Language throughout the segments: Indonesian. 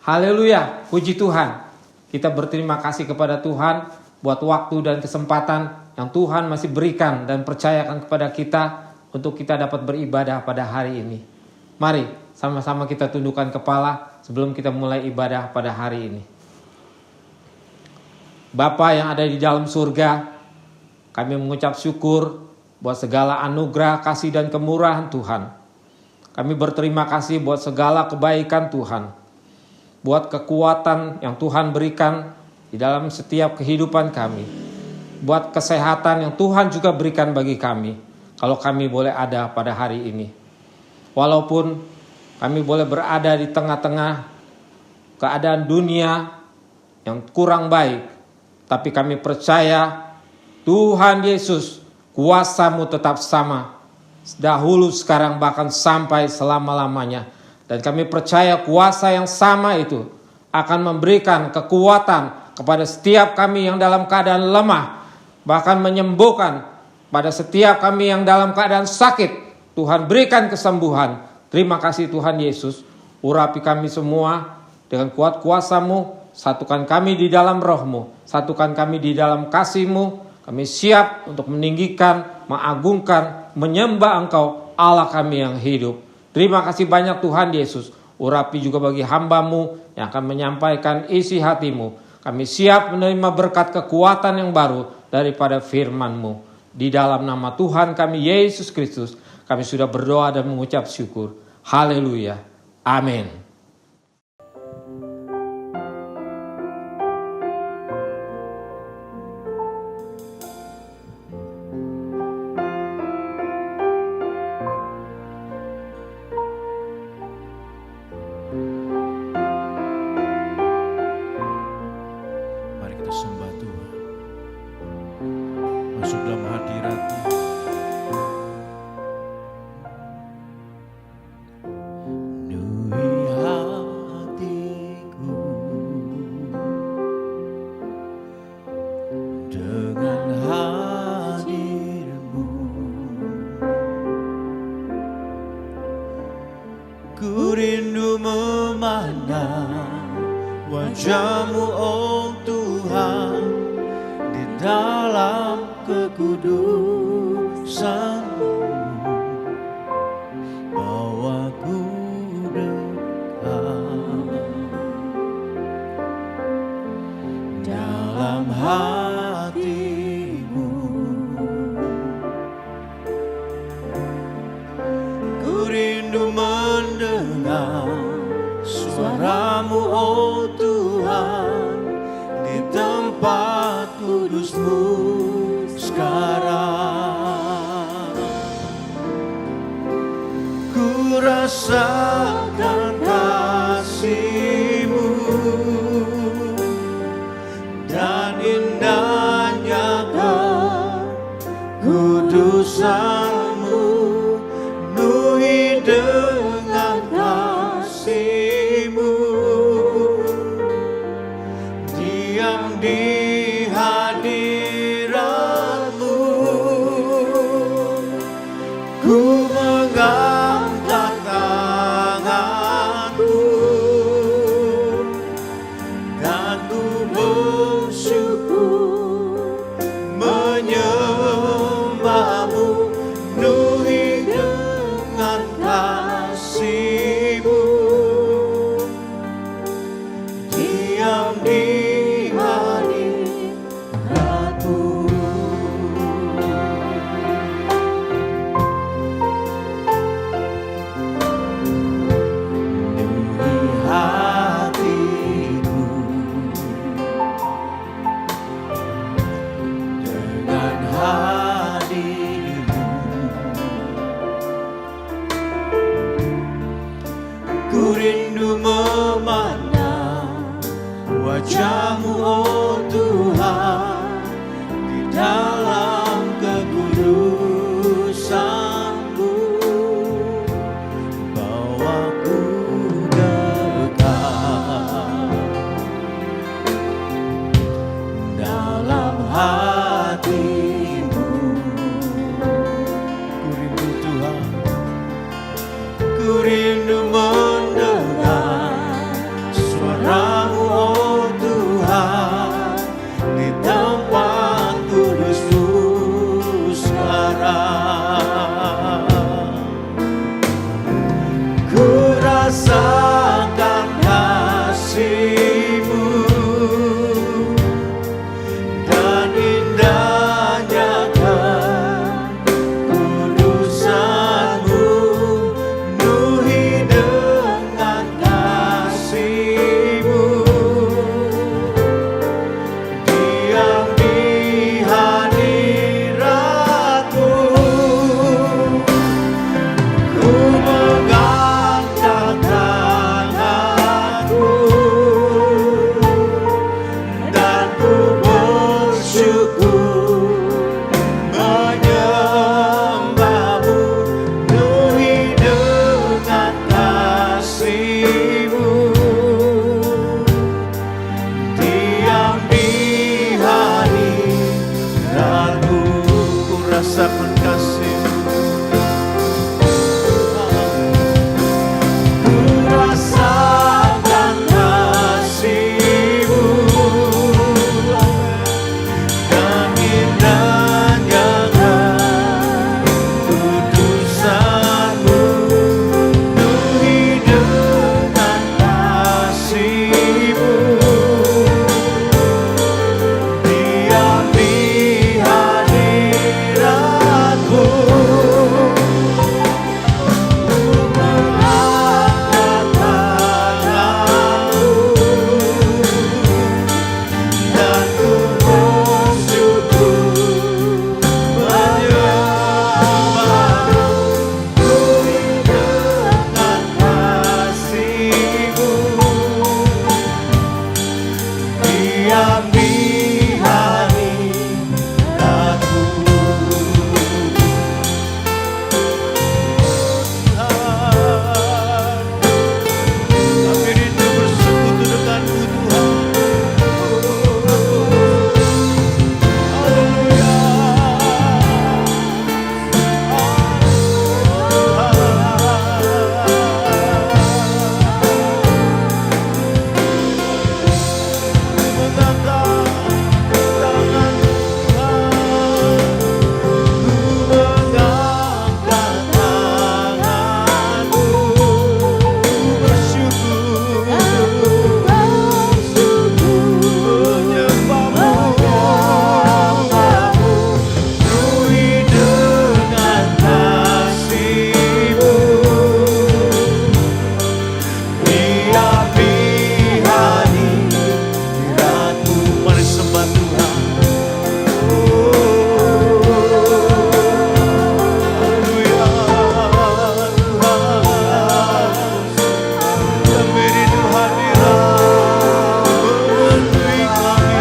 Haleluya, puji Tuhan. Kita berterima kasih kepada Tuhan buat waktu dan kesempatan yang Tuhan masih berikan dan percayakan kepada kita untuk kita dapat beribadah pada hari ini. Mari sama-sama kita tundukkan kepala sebelum kita mulai ibadah pada hari ini. Bapa yang ada di dalam surga, kami mengucap syukur buat segala anugerah, kasih dan kemurahan Tuhan. Kami berterima kasih buat segala kebaikan Tuhan, buat kekuatan yang Tuhan berikan di dalam setiap kehidupan kami, buat kesehatan yang Tuhan juga berikan bagi kami, kalau kami boleh ada pada hari ini. Walaupun kami boleh berada di tengah-tengah keadaan dunia yang kurang baik, tapi kami percaya Tuhan Yesus, kuasa-Mu tetap sama, dahulu, sekarang, bahkan sampai selama-lamanya. Dan kami percaya kuasa yang sama itu akan memberikan kekuatan kepada setiap kami yang dalam keadaan lemah, bahkan menyembuhkan pada setiap kami yang dalam keadaan sakit. Tuhan berikan kesembuhan. Terima kasih Tuhan Yesus. Urapi kami semua dengan kuat kuasa-Mu. Satukan kami di dalam roh-Mu. Satukan kami di dalam kasih-Mu. Kami siap untuk meninggikan, mengagungkan, menyembah Engkau, Allah kami yang hidup. Terima kasih banyak Tuhan Yesus. Urapi juga bagi hamba-Mu yang akan menyampaikan isi hati-Mu. Kami siap menerima berkat kekuatan yang baru daripada firman-Mu. Di dalam nama Tuhan kami Yesus Kristus, kami sudah berdoa dan mengucap syukur. Haleluya. Amin. Ku rindu memandang wajah-Mu, oh Tuhan, di dalam kekudusan-Mu. Bawaku dekat dalam hati-Mu. Ku rindu mendengar suara-Mu, oh Tuhan, di tempat kudus-Mu sekarang. Ku rasakan kasih-Mu dan indahnya kekudusan-Mu, penuhi dengan kasih-Mu, diam di hadirat-Mu. Ku mengangkat tanganku dan ku bersyukur menyembah-Mu, penuhi dengan kasih-Mu, diam di hadirat-Mu. Penuhi hatiku dengan hadirat-Mu. rasakan kasih-Mu. Ku rasakan kasih-Mu yang indah jangan kudusan-Mu, penuhi dengan kasih-Mu. Diam di hadirat-Mu, ku mengangkat tanganku dan ku bersyukur menyembah-Mu, penuhi dengan kasih-Mu. Diam di hadirat-Mu. Kami rindu bersekutu dengan-Mu, Tuhan. Mari sembah Tuhan. Haleluya, Tuhan. Kami rindu hadirat-Mu, penuhi kami,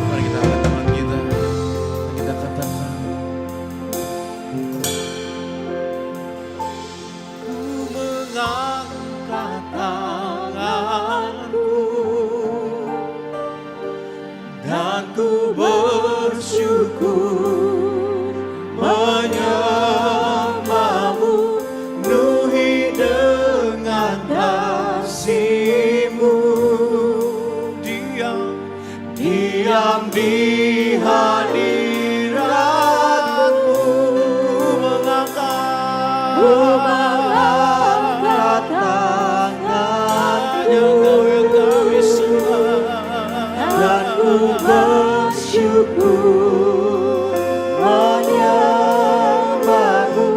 Mari kita angkat tangan kita. Kita katakan, ku mengangkat tanganku dan ku bersyukur menyembah-Mu, penuhi dengan kasih-Mu. Diam di hadirat-Mu, ku mengangkat tangan yang kami sembah dan ku bersyukur menyembah-Mu,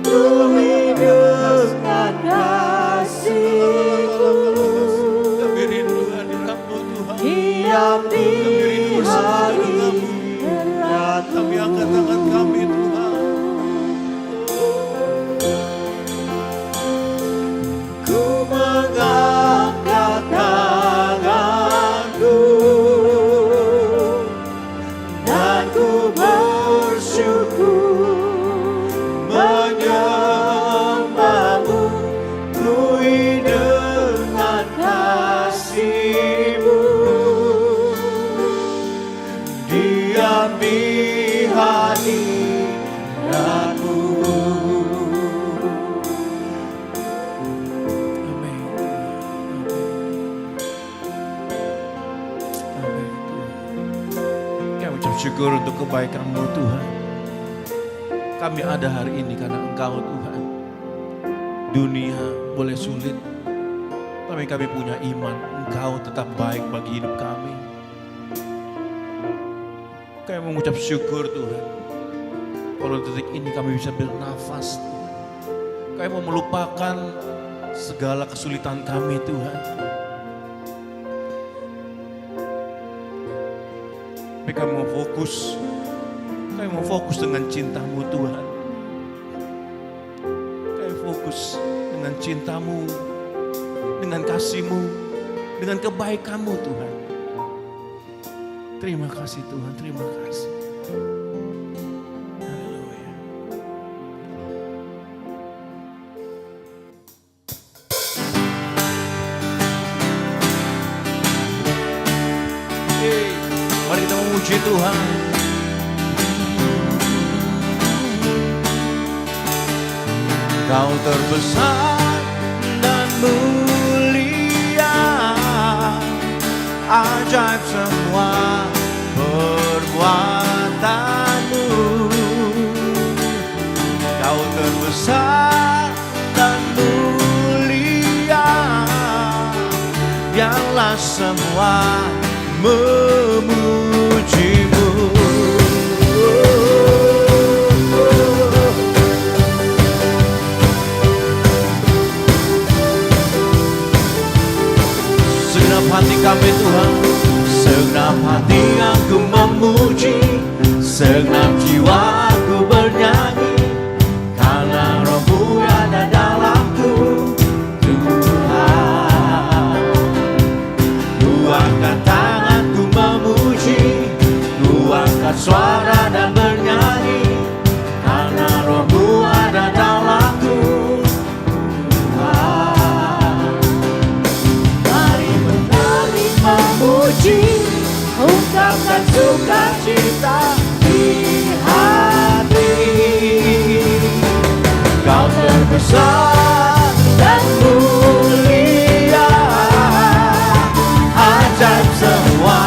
penuhi dengan kasih-Mu. Kami rindu hadirat-Mu, Tuhan. Diam di hadirat-Mu, syukur untuk kebaikan-Mu Tuhan. Kami ada hari ini karena Engkau Tuhan. Dunia boleh sulit, tapi kami punya iman Engkau tetap baik bagi hidup kami. Kami mengucap syukur Tuhan. Kalau detik ini kami bisa bernafas, kami mau melupakan segala kesulitan kami Tuhan. Tapi kami mau fokus dengan cinta-Mu Tuhan. Kami fokus dengan cinta-Mu, dengan kasih-Mu, dengan kebaikan-Mu Tuhan. Terima kasih Tuhan, terima kasih. Haleluya. Mari kita memuji Tuhan. Kau terbesar dan mulia, ajaib semua perbuatan-Mu. Kau terbesar dan mulia, biarlah semua memuji-Mu. Segenap hati kami Tuhan, segenap hati aku memuji, segenap jiwa aku bernyanyi, karena Roh-Mu ada dalamku Tuhan. Ku angkat tanganku memuji, ku angkat suara dan bernyanyi, karena Roh-Mu ada dalamku Tuhan. Mari menari memuji, ungkapkan sukacita di hati. Kau terbesar dan mulia, ajaib semua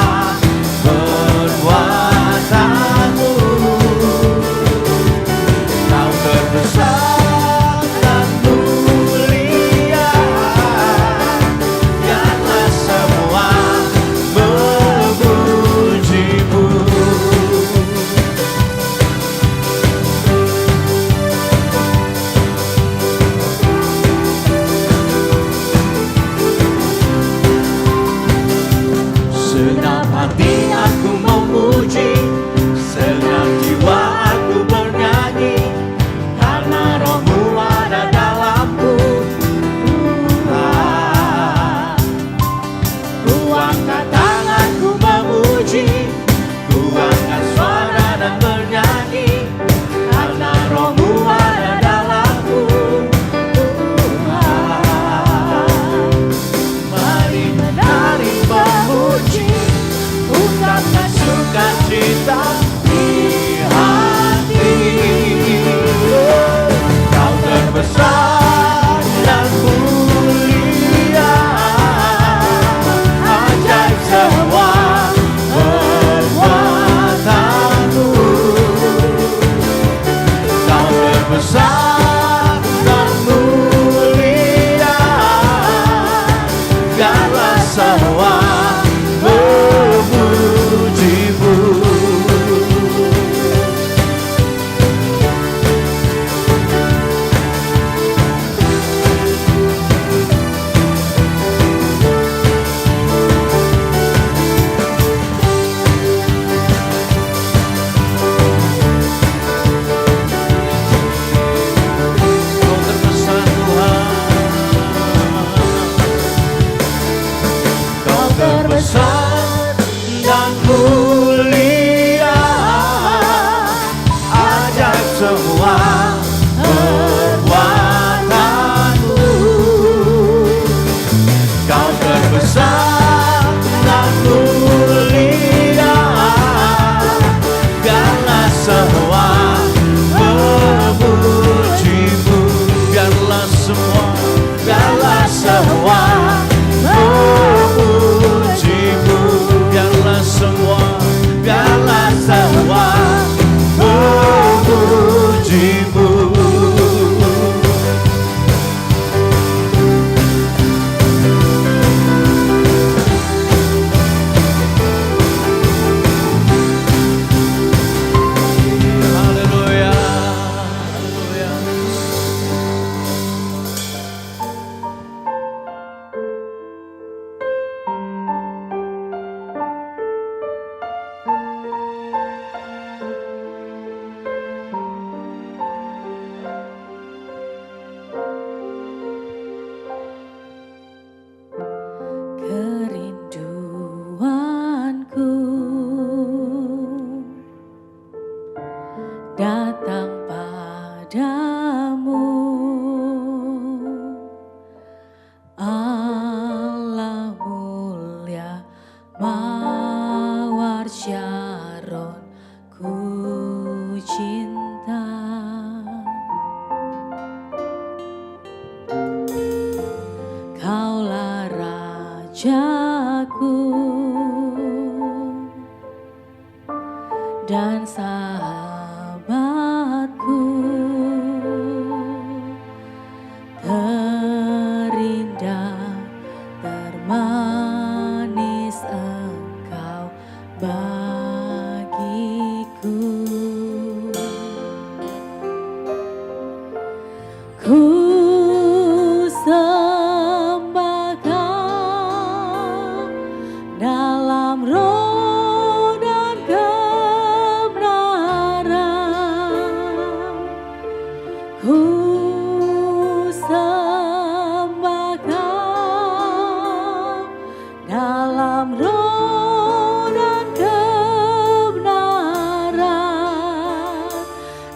perbuatan-Mu. Kau terbesar dan mulia, biarlah semua memuji-Mu. Segenap hati aku memuji, segenap jiwa aku bernyanyi, karena Roh-Mu ada dalamku Tuhan. Ku angkat tanganku memuji, ku angkat suara dan bernyanyi, karena Roh-Mu ada dalamku Tuhan. Mari menari memuji, ungkapkan sukacita di hati. Kau terbesar dan mulia, ajaib semua perbuatan-Mu. Kau terbesar dan mulia, biarlah semua memuji-Mu. Kau terbesar Tuhan, Kau terbesar dan mulia, ajaib semua perbuatan-Mu. Kau terbesar dan mulia, biarlah semua memuji-Mu. Biarlah semua memuji-Mu. Biarlah semua Rajaku dan sahabatku, terindah, termanis Engkau bagiku. Ku sembah Kau dalam roh dan kebenaran. Ku sembah Kau dalam roh dan kebenaran.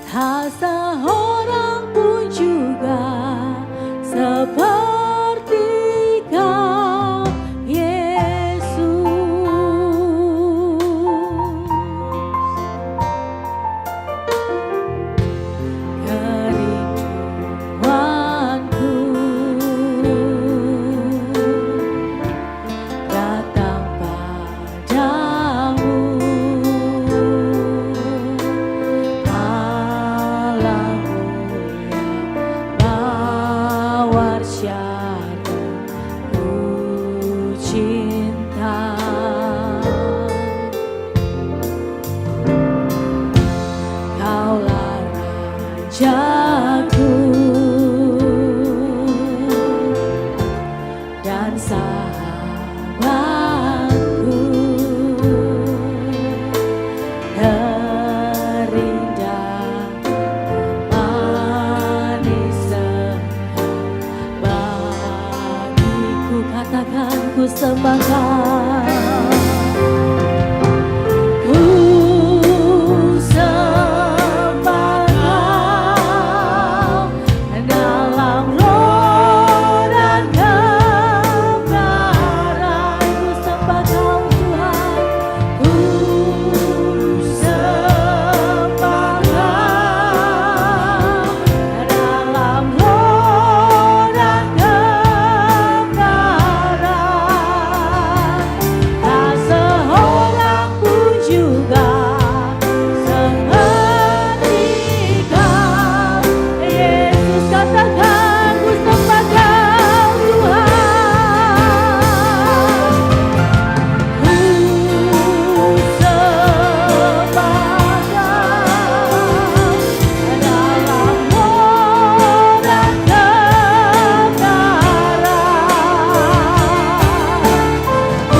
Tak seorang pun juga seperti Kau, Yesus. Kerinduanku datang padamu, Allah mulia, mawar syar'i ku cinta. Kaulah Rajaku dan sahabatku, terindah, termanis Engkau bagiku. Katakan ku sembah Kau. Ku sembah Kau dalam roh dan kebenaran. Ku sembah Kau Tuhan. Ku sembah Kau dalam roh dan kebenaran. Tak seorang pun juga seperti Kau, Yesus. Katakan ku sembah Kau Tuhan. Ku sembah Kau dalam roh dan kebenaran. Ku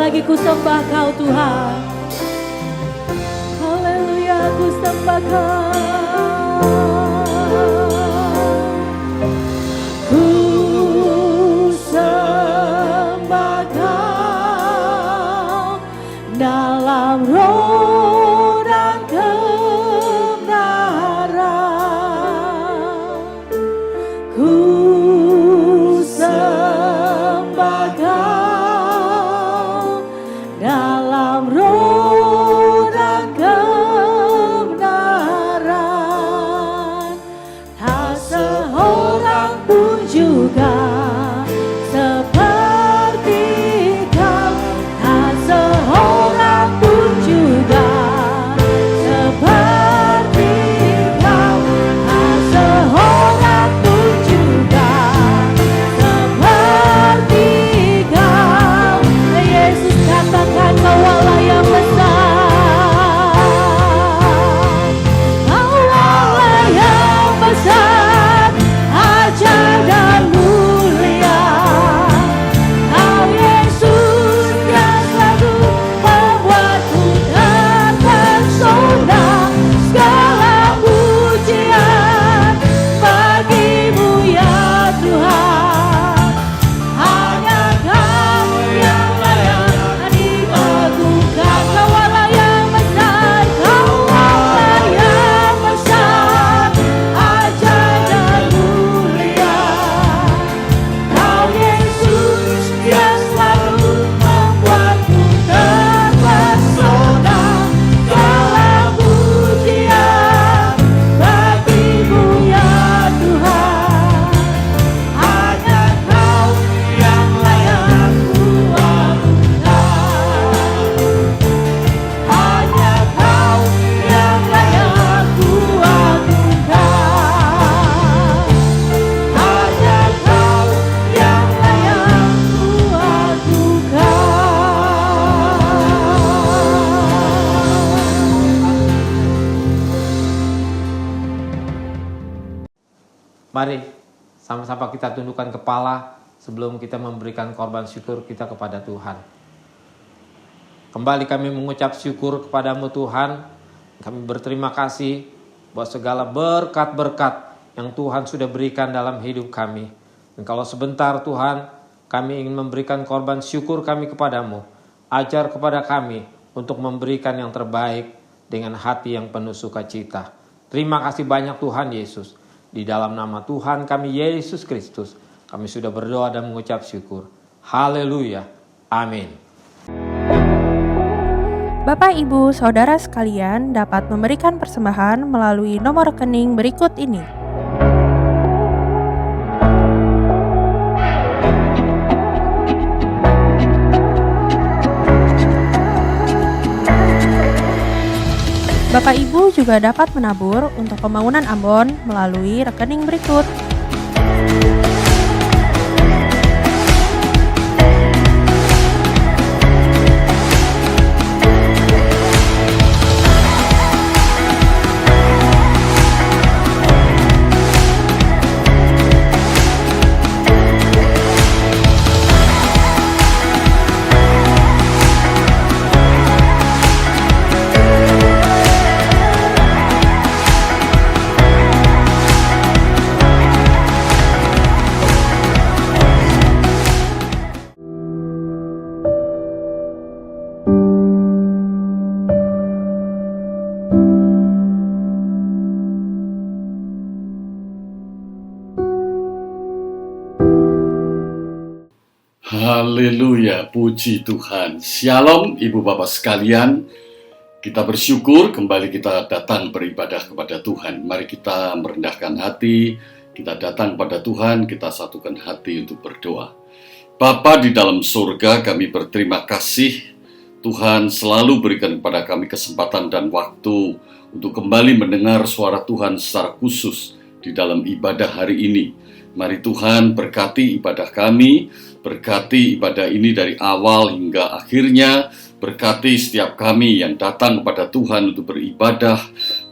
lagi ku sembah Kau Tuhan. Haleluya, ku sembah Kau. Ku sembah Kau dalam roh dan kebenaran. Ku sembah Kau dalam roh dan kebenaran. Tak seorang pun juga seperti Kau, tak seorang pun juga seperti Kau, tak seorang pun juga seperti Kau. Yesus, katakan Kau Allah yang besar, Kau Allah yang besar, ajaib dan mulia. Kau Yesus yang selalu membuatku terpesona. Segala pujian bagimu ya Tuhan. Hanya Kau yang layak diagungkan. Kau Allah yang besar, Kau Allah yang besar, ajaib dan mulia. Kau Yesus yang selalu membuatku terpesona. Segala pujian bagimu ya Tuhan. Hanya Kau yang layak kuagungkan. Hanya Kau yang layak kuagungkan. Hanya Kau yang layak kuagungkan. Mari sama-sama kita tundukkan kepala sebelum kita memberikan korban syukur kita kepada Tuhan. Kembali kami mengucap syukur kepadamu Tuhan. Kami berterima kasih buat segala berkat-berkat yang Tuhan sudah berikan dalam hidup kami. Dan kalau sebentar Tuhan, kami ingin memberikan korban syukur kami kepadamu. Ajar kepada kami untuk memberikan yang terbaik dengan hati yang penuh sukacita. Terima kasih banyak Tuhan Yesus. Di dalam nama Tuhan kami Yesus Kristus, kami sudah berdoa dan mengucap syukur. Haleluya. Amin. Bapak, Ibu, Saudara sekalian dapat memberikan persembahan melalui nomor rekening berikut ini. Bapak Ibu juga dapat menabur untuk pembangunan Ambon melalui rekening berikut. Haleluya, puji Tuhan. Shalom Ibu Bapak sekalian. Kita bersyukur kembali kita datang beribadah kepada Tuhan. Mari kita merendahkan hati, kita datang pada Tuhan, kita satukan hati untuk berdoa. Bapa di dalam surga, kami berterima kasih. Tuhan selalu berikan kepada kami kesempatan dan waktu untuk kembali mendengar suara Tuhan secara khusus di dalam ibadah hari ini. Mari Tuhan berkati ibadah kami, berkati ibadah ini dari awal hingga akhirnya, berkati setiap kami yang datang kepada Tuhan untuk beribadah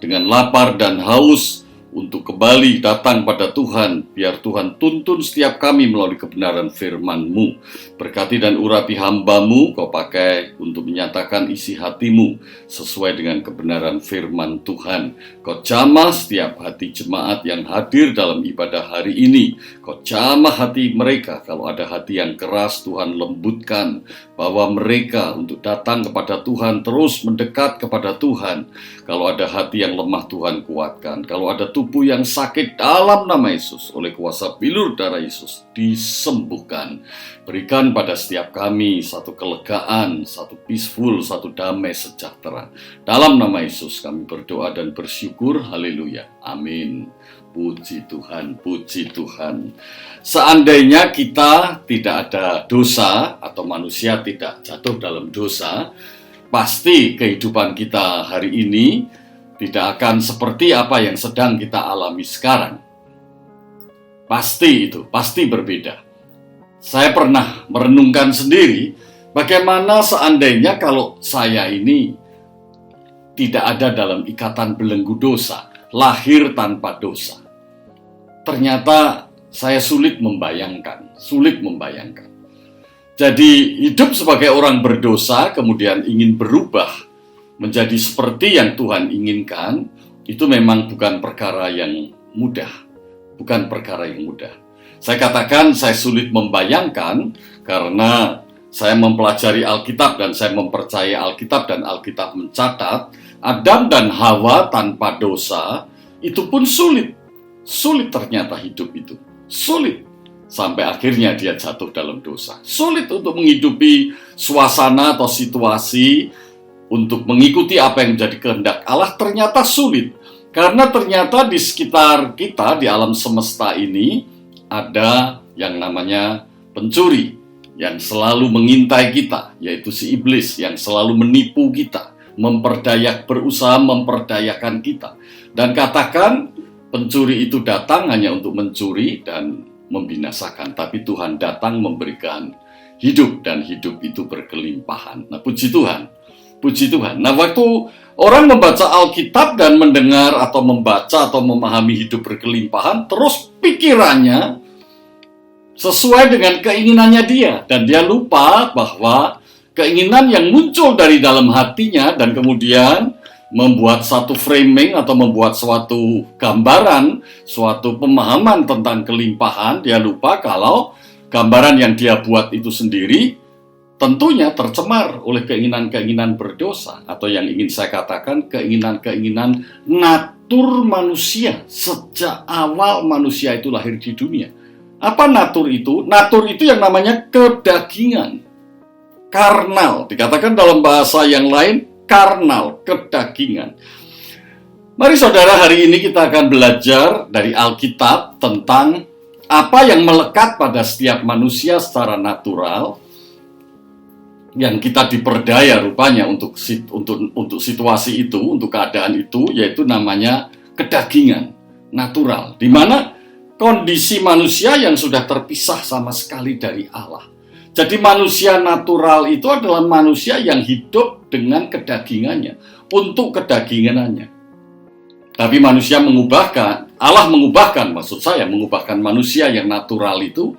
dengan lapar dan haus untuk kembali datang pada Tuhan. Biar Tuhan tuntun setiap kami melalui kebenaran firman-Mu. Berkati dan urapi hamba-Mu, Kau pakai untuk menyatakan isi hati-Mu sesuai dengan kebenaran firman Tuhan. Kau jamah setiap hati jemaat yang hadir dalam ibadah hari ini. Kau jamah hati mereka. Kalau ada hati yang keras, Tuhan lembutkan, bawa mereka untuk datang kepada Tuhan, terus mendekat kepada Tuhan. Kalau ada hati yang lemah, Tuhan kuatkan. Kalau ada tubuh yang sakit, dalam nama Yesus, oleh kuasa bilur darah Yesus, disembuhkan. Berikan pada setiap kami satu kelegaan, satu peaceful, satu damai sejahtera. Dalam nama Yesus kami berdoa dan bersyukur. Haleluya. Amin. Puji Tuhan, puji Tuhan. Seandainya kita tidak ada dosa atau manusia tidak jatuh dalam dosa, pasti kehidupan kita hari ini tidak akan seperti apa yang sedang kita alami sekarang. Pasti itu, pasti berbeda. Saya pernah merenungkan sendiri bagaimana seandainya kalau saya ini tidak ada dalam ikatan belenggu dosa, lahir tanpa dosa. Ternyata saya sulit membayangkan. Jadi hidup sebagai orang berdosa kemudian ingin berubah menjadi seperti yang Tuhan inginkan, itu memang bukan perkara yang mudah. Saya katakan saya sulit membayangkan karena saya mempelajari Alkitab dan saya mempercayai Alkitab dan Alkitab mencatat Adam dan Hawa tanpa dosa itu pun sulit ternyata hidup itu. Sulit. Sampai akhirnya dia jatuh dalam dosa. Sulit untuk menghidupi suasana atau situasi untuk mengikuti apa yang menjadi kehendak Allah, ternyata sulit. Karena ternyata di sekitar kita, di alam semesta ini, ada yang namanya pencuri yang selalu mengintai kita, yaitu si iblis yang selalu menipu kita, berusaha memperdayakan kita. Dan katakan pencuri itu datang hanya untuk mencuri dan membinasakan, tapi Tuhan datang memberikan hidup dan hidup itu berkelimpahan. Nah, puji Tuhan. Nah, waktu orang membaca Alkitab dan mendengar atau membaca atau memahami hidup berkelimpahan, terus pikirannya sesuai dengan keinginannya dia, dan dia lupa bahwa keinginan yang muncul dari dalam hatinya dan kemudian membuat satu framing atau membuat suatu gambaran, suatu pemahaman tentang kelimpahan, dia lupa kalau gambaran yang dia buat itu sendiri tentunya tercemar oleh keinginan-keinginan berdosa, atau yang ingin saya katakan keinginan-keinginan natur manusia sejak awal manusia itu lahir di dunia. Apa natur itu? Natur itu yang namanya kedagingan, karnal, dikatakan dalam bahasa yang lain karnal, kedagingan. Mari saudara, hari ini kita akan belajar dari Alkitab tentang apa yang melekat pada setiap manusia secara natural, yang kita diperdaya rupanya untuk situasi itu, untuk keadaan itu, yaitu namanya kedagingan natural, di mana kondisi manusia yang sudah terpisah sama sekali dari Allah. Jadi manusia natural itu adalah manusia yang hidup dengan kedagingannya, untuk kedagingannya. Tapi manusia Allah mengubahkan manusia yang natural itu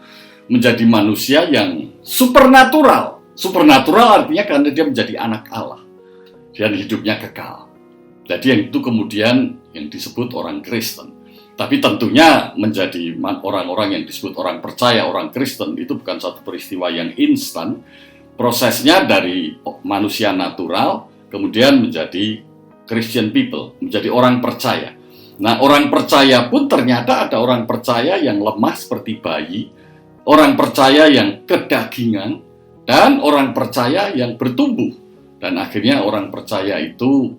menjadi manusia yang supernatural. Supernatural artinya karena dia menjadi anak Allah dan hidupnya kekal. Jadi yang itu kemudian yang disebut orang Kristen. Tapi tentunya menjadi orang-orang yang disebut orang percaya, orang Kristen, itu bukan satu peristiwa yang instan. Prosesnya dari manusia natural, kemudian menjadi Christian people, menjadi orang percaya. Nah, orang percaya pun ternyata ada orang percaya yang lemah seperti bayi, orang percaya yang kedagingan, dan orang percaya yang bertumbuh. Dan akhirnya orang percaya itu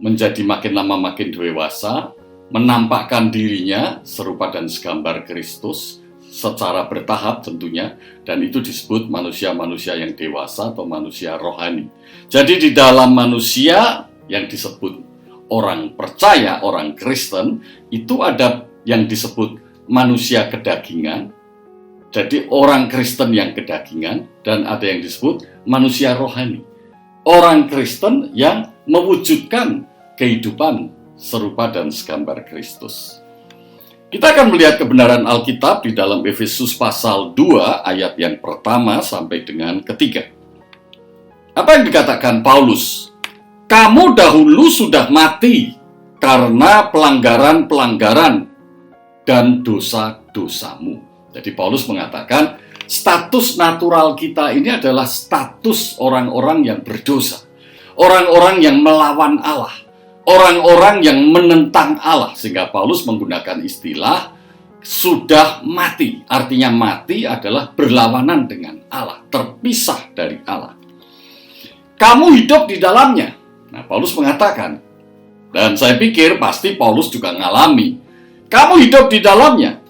menjadi makin lama makin dewasa, menampakkan dirinya serupa dan segambar Kristus secara bertahap tentunya, dan itu disebut manusia-manusia yang dewasa atau manusia rohani. Jadi di dalam manusia yang disebut orang percaya, orang Kristen, itu ada yang disebut manusia kedagingan, jadi orang Kristen yang kedagingan, dan ada yang disebut manusia rohani, orang Kristen yang mewujudkan kehidupan serupa dan segambar Kristus. Kita akan melihat kebenaran Alkitab di dalam Efesus pasal 2 ayat yang pertama sampai dengan ketiga. Apa yang dikatakan Paulus? Kamu dahulu sudah mati karena pelanggaran-pelanggaran dan dosa-dosamu. Jadi Paulus mengatakan status natural kita ini adalah status orang-orang yang berdosa. Orang-orang yang melawan Allah. Orang-orang yang menentang Allah. Sehingga Paulus menggunakan istilah sudah mati. Artinya mati adalah berlawanan dengan Allah. Terpisah dari Allah. Kamu hidup di dalamnya. Nah, Paulus mengatakan, dan saya pikir pasti Paulus juga ngalami, kamu hidup di dalamnya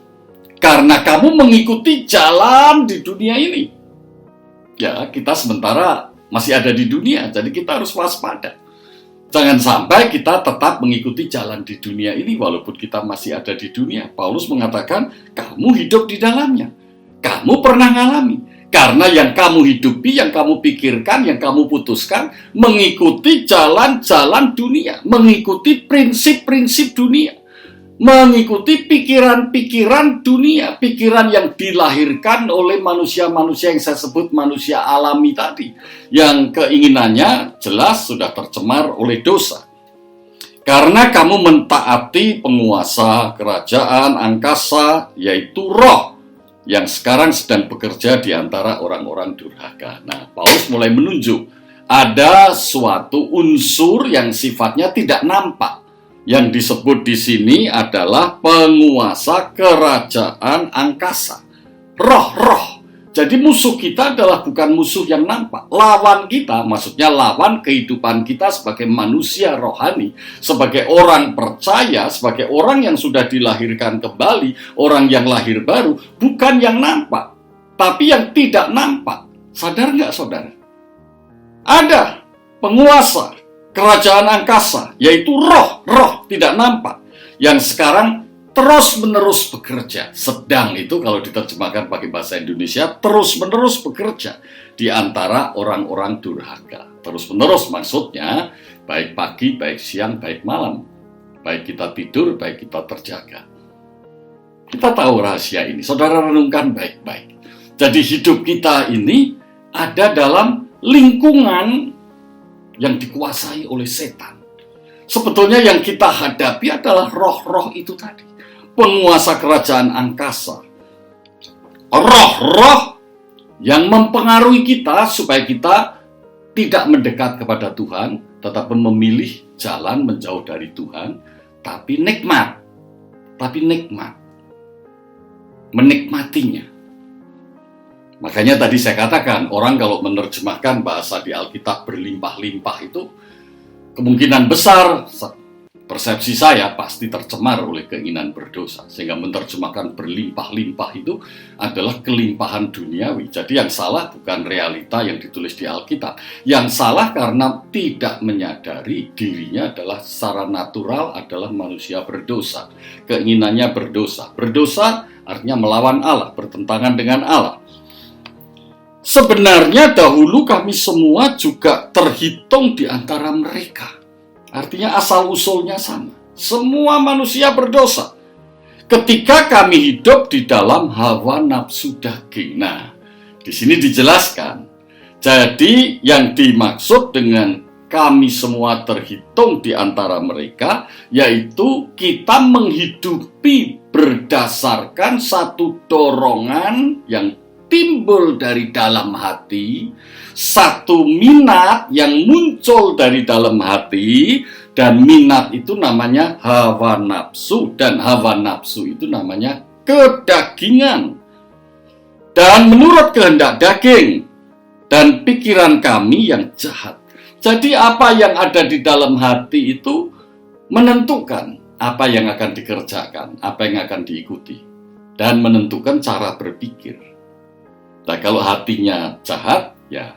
karena kamu mengikuti jalan di dunia ini. Ya, kita sementara masih ada di dunia, jadi kita harus waspada. Jangan sampai kita tetap mengikuti jalan di dunia ini walaupun kita masih ada di dunia. Paulus mengatakan, kamu hidup di dalamnya. Kamu pernah ngalami. Karena yang kamu hidupi, yang kamu pikirkan, yang kamu putuskan, mengikuti jalan-jalan dunia, mengikuti prinsip-prinsip dunia, mengikuti pikiran-pikiran dunia, pikiran yang dilahirkan oleh manusia-manusia yang saya sebut manusia alami tadi, yang keinginannya jelas sudah tercemar oleh dosa. Karena kamu mentaati penguasa kerajaan angkasa, yaitu roh, yang sekarang sedang bekerja di antara orang-orang durhaka. Nah, Paulus mulai menunjuk ada suatu unsur yang sifatnya tidak nampak. Yang disebut di sini adalah penguasa kerajaan angkasa. Roh-roh. Jadi musuh kita adalah bukan musuh yang nampak. Lawan kita, maksudnya lawan kehidupan kita sebagai manusia rohani, sebagai orang percaya, sebagai orang yang sudah dilahirkan kembali, orang yang lahir baru, bukan yang nampak, tapi yang tidak nampak. Sadar nggak saudara? Ada penguasa kerajaan angkasa, yaitu roh tidak nampak, yang sekarang terus-menerus bekerja. Sedang itu kalau diterjemahkan pakai bahasa Indonesia, terus-menerus bekerja di antara orang-orang durhaka. Terus-menerus maksudnya, baik pagi, baik siang, baik malam. Baik kita tidur, baik kita terjaga. Kita tahu rahasia ini, saudara renungkan baik-baik. Jadi hidup kita ini ada dalam lingkungan yang dikuasai oleh setan. Sebetulnya yang kita hadapi adalah roh-roh itu tadi. Penguasa kerajaan angkasa. Roh-roh yang mempengaruhi kita supaya kita tidak mendekat kepada Tuhan, tetapi memilih jalan menjauh dari Tuhan, tapi nikmat. Menikmatinya. Makanya tadi saya katakan, orang kalau menerjemahkan bahasa di Alkitab berlimpah-limpah itu, kemungkinan besar persepsi saya pasti tercemar oleh keinginan berdosa. Sehingga menerjemahkan berlimpah-limpah itu adalah kelimpahan duniawi. Jadi yang salah bukan realita yang ditulis di Alkitab. Yang salah karena tidak menyadari dirinya adalah secara natural adalah manusia berdosa. Keinginannya berdosa. Berdosa artinya melawan Allah, bertentangan dengan Allah. Sebenarnya dahulu kami semua juga terhitung di antara mereka. Artinya asal-usulnya sama. Semua manusia berdosa. Ketika kami hidup di dalam hawa nafsu daging. Nah, di sini dijelaskan. Jadi yang dimaksud dengan kami semua terhitung di antara mereka, yaitu kita menghidupi berdasarkan satu dorongan yang timbul dari dalam hati, satu minat yang muncul dari dalam hati, dan minat itu namanya hawa nafsu, dan hawa nafsu itu namanya kedagingan. Dan menurut kehendak daging dan pikiran kami yang jahat. Jadi apa yang ada di dalam hati itu menentukan apa yang akan dikerjakan, apa yang akan diikuti, dan menentukan cara berpikir. Nah, kalau hatinya jahat, ya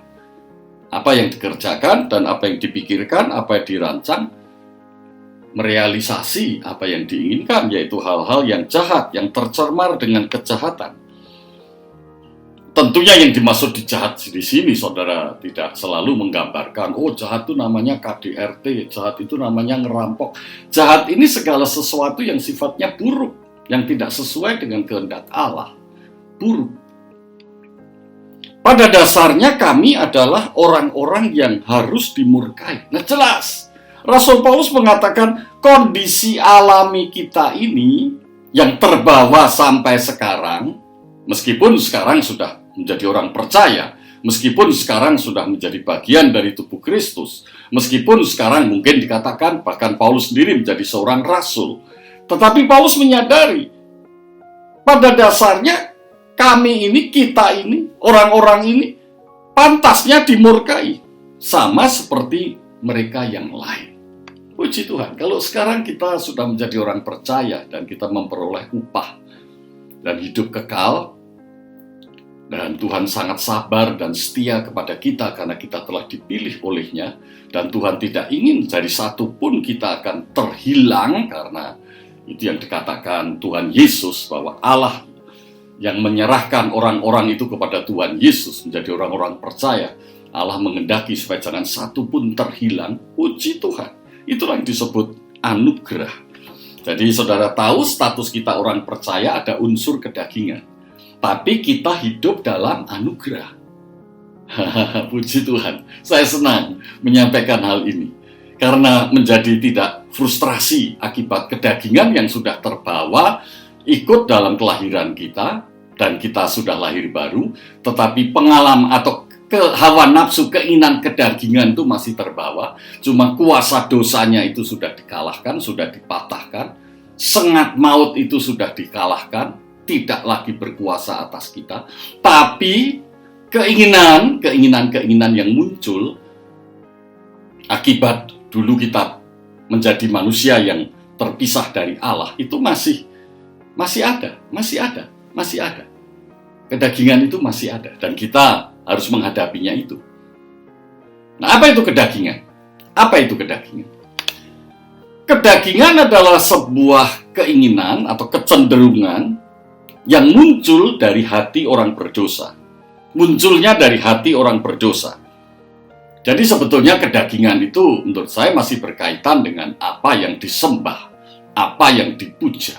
apa yang dikerjakan dan apa yang dipikirkan, apa yang dirancang, merealisasi apa yang diinginkan, yaitu hal-hal yang jahat, yang tercemar dengan kejahatan. tentunya yang dimaksud di jahat di sini, saudara, tidak selalu menggambarkan, oh jahat itu namanya KDRT, jahat itu namanya ngerampok. Jahat ini segala sesuatu yang sifatnya buruk, yang tidak sesuai dengan kehendak Allah. Buruk. Pada dasarnya kami adalah orang-orang yang harus dimurkai. Nah jelas, Rasul Paulus mengatakan kondisi alami kita ini yang terbawa sampai sekarang, meskipun sekarang sudah menjadi orang percaya, meskipun sekarang sudah menjadi bagian dari tubuh Kristus, meskipun sekarang mungkin dikatakan bahkan Paulus sendiri menjadi seorang rasul, tetapi Paulus menyadari pada dasarnya kami ini, kita ini, orang-orang ini pantasnya dimurkai sama seperti mereka yang lain. Puji Tuhan, kalau sekarang kita sudah menjadi orang percaya dan kita memperoleh upah dan hidup kekal, dan Tuhan sangat sabar dan setia kepada kita karena kita telah dipilih oleh-Nya, dan Tuhan tidak ingin dari satu pun kita akan terhilang, karena itu yang dikatakan Tuhan Yesus, bahwa Allah yang menyerahkan orang-orang itu kepada Tuhan Yesus menjadi orang-orang percaya. Allah mengendaki supaya jangan satu pun terhilang. Puji Tuhan. Itulah yang disebut anugerah. Jadi saudara tahu status kita orang percaya ada unsur kedagingan. Tapi kita hidup dalam anugerah. Puji Tuhan. Saya senang menyampaikan hal ini. Karena menjadi tidak frustrasi akibat kedagingan yang sudah terbawa ikut dalam kelahiran kita. Dan kita sudah lahir baru. Tetapi pengalaman atau hawa nafsu, keinginan kedagingan itu masih terbawa. Cuma kuasa dosanya itu sudah dikalahkan, sudah dipatahkan. Sengat maut itu sudah dikalahkan, tidak lagi berkuasa atas kita. Tapi keinginan yang muncul akibat dulu kita menjadi manusia yang terpisah dari Allah, itu masih ada. Kedagingan itu masih ada, dan kita harus menghadapinya itu. Nah, apa itu kedagingan? Kedagingan adalah sebuah keinginan atau kecenderungan yang muncul dari hati orang berdosa. Munculnya dari hati orang berdosa. Jadi sebetulnya kedagingan itu menurut saya masih berkaitan dengan apa yang disembah, apa yang dipuja.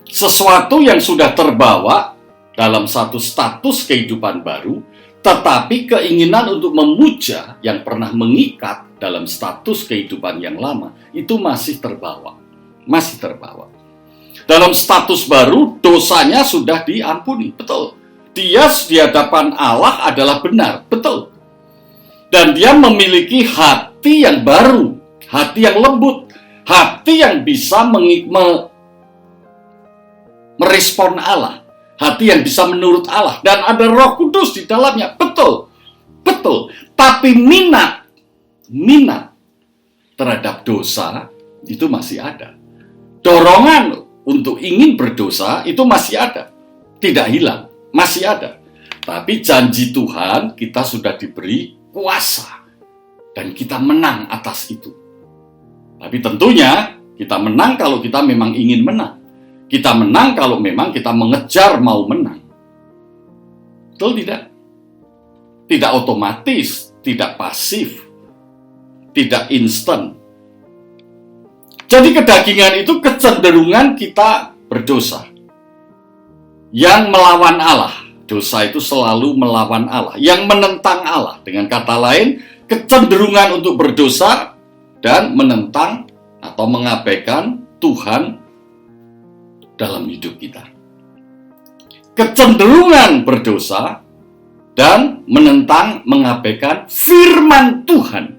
Sesuatu yang sudah terbawa dalam satu status kehidupan baru, tetapi keinginan untuk memuja yang pernah mengikat dalam status kehidupan yang lama, itu masih terbawa. Dalam status baru, dosanya sudah diampuni, betul. Dia di hadapan Allah adalah benar, betul. Dan dia memiliki hati yang baru, hati yang lembut, hati yang bisa merespon Allah. Hati yang bisa menurut Allah. Dan ada Roh Kudus di dalamnya. Betul. Tapi minat terhadap dosa itu masih ada. Dorongan untuk ingin berdosa itu masih ada. Tidak hilang. Masih ada. Tapi janji Tuhan, kita sudah diberi kuasa. Dan kita menang atas itu. Tapi tentunya kita menang kalau kita memang ingin menang. Kita menang kalau memang kita mengejar mau menang. Betul tidak? Tidak otomatis, tidak pasif, tidak instan. Jadi kedagingan itu kecenderungan kita berdosa. Yang melawan Allah. Dosa itu selalu melawan Allah. Yang menentang Allah. Dengan kata lain, kecenderungan untuk berdosa dan menentang atau mengabaikan Tuhan dalam hidup kita. Kecenderungan berdosa dan menentang, mengabaikan firman Tuhan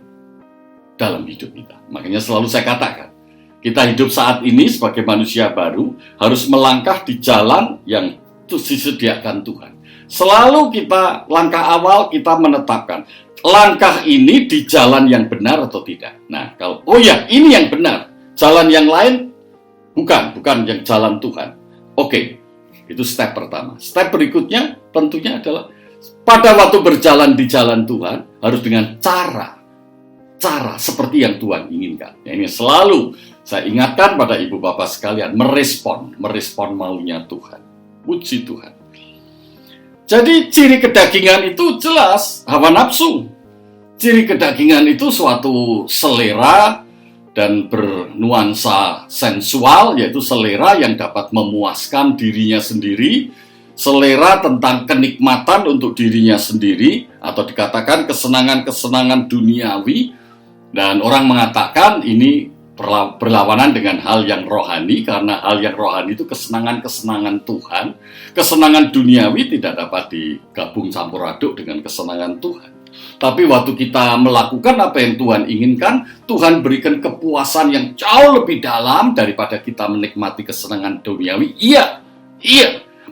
dalam hidup kita. Makanya selalu saya katakan, kita hidup saat ini sebagai manusia baru harus melangkah di jalan yang disediakan Tuhan. Selalu kita, langkah awal kita menetapkan, langkah ini di jalan yang benar atau tidak. Nah, kalau, ini yang benar, jalan yang lain bukan yang jalan Tuhan. Oke, itu step pertama. Step berikutnya tentunya adalah pada waktu berjalan di jalan Tuhan harus dengan cara seperti yang Tuhan inginkan. Ini selalu saya ingatkan pada ibu bapak sekalian, merespon maunya Tuhan. Puji Tuhan. Jadi ciri kedagingan itu jelas hawa nafsu. Ciri kedagingan itu suatu selera dan bernuansa sensual, yaitu selera yang dapat memuaskan dirinya sendiri, selera tentang kenikmatan untuk dirinya sendiri, atau dikatakan kesenangan-kesenangan duniawi, dan orang mengatakan ini berlawanan dengan hal yang rohani, karena hal yang rohani itu kesenangan-kesenangan Tuhan. Kesenangan duniawi tidak dapat digabung campur aduk dengan kesenangan Tuhan. Tapi waktu kita melakukan apa yang Tuhan inginkan, Tuhan berikan kepuasan yang jauh lebih dalam daripada kita menikmati kesenangan duniawi. Iya.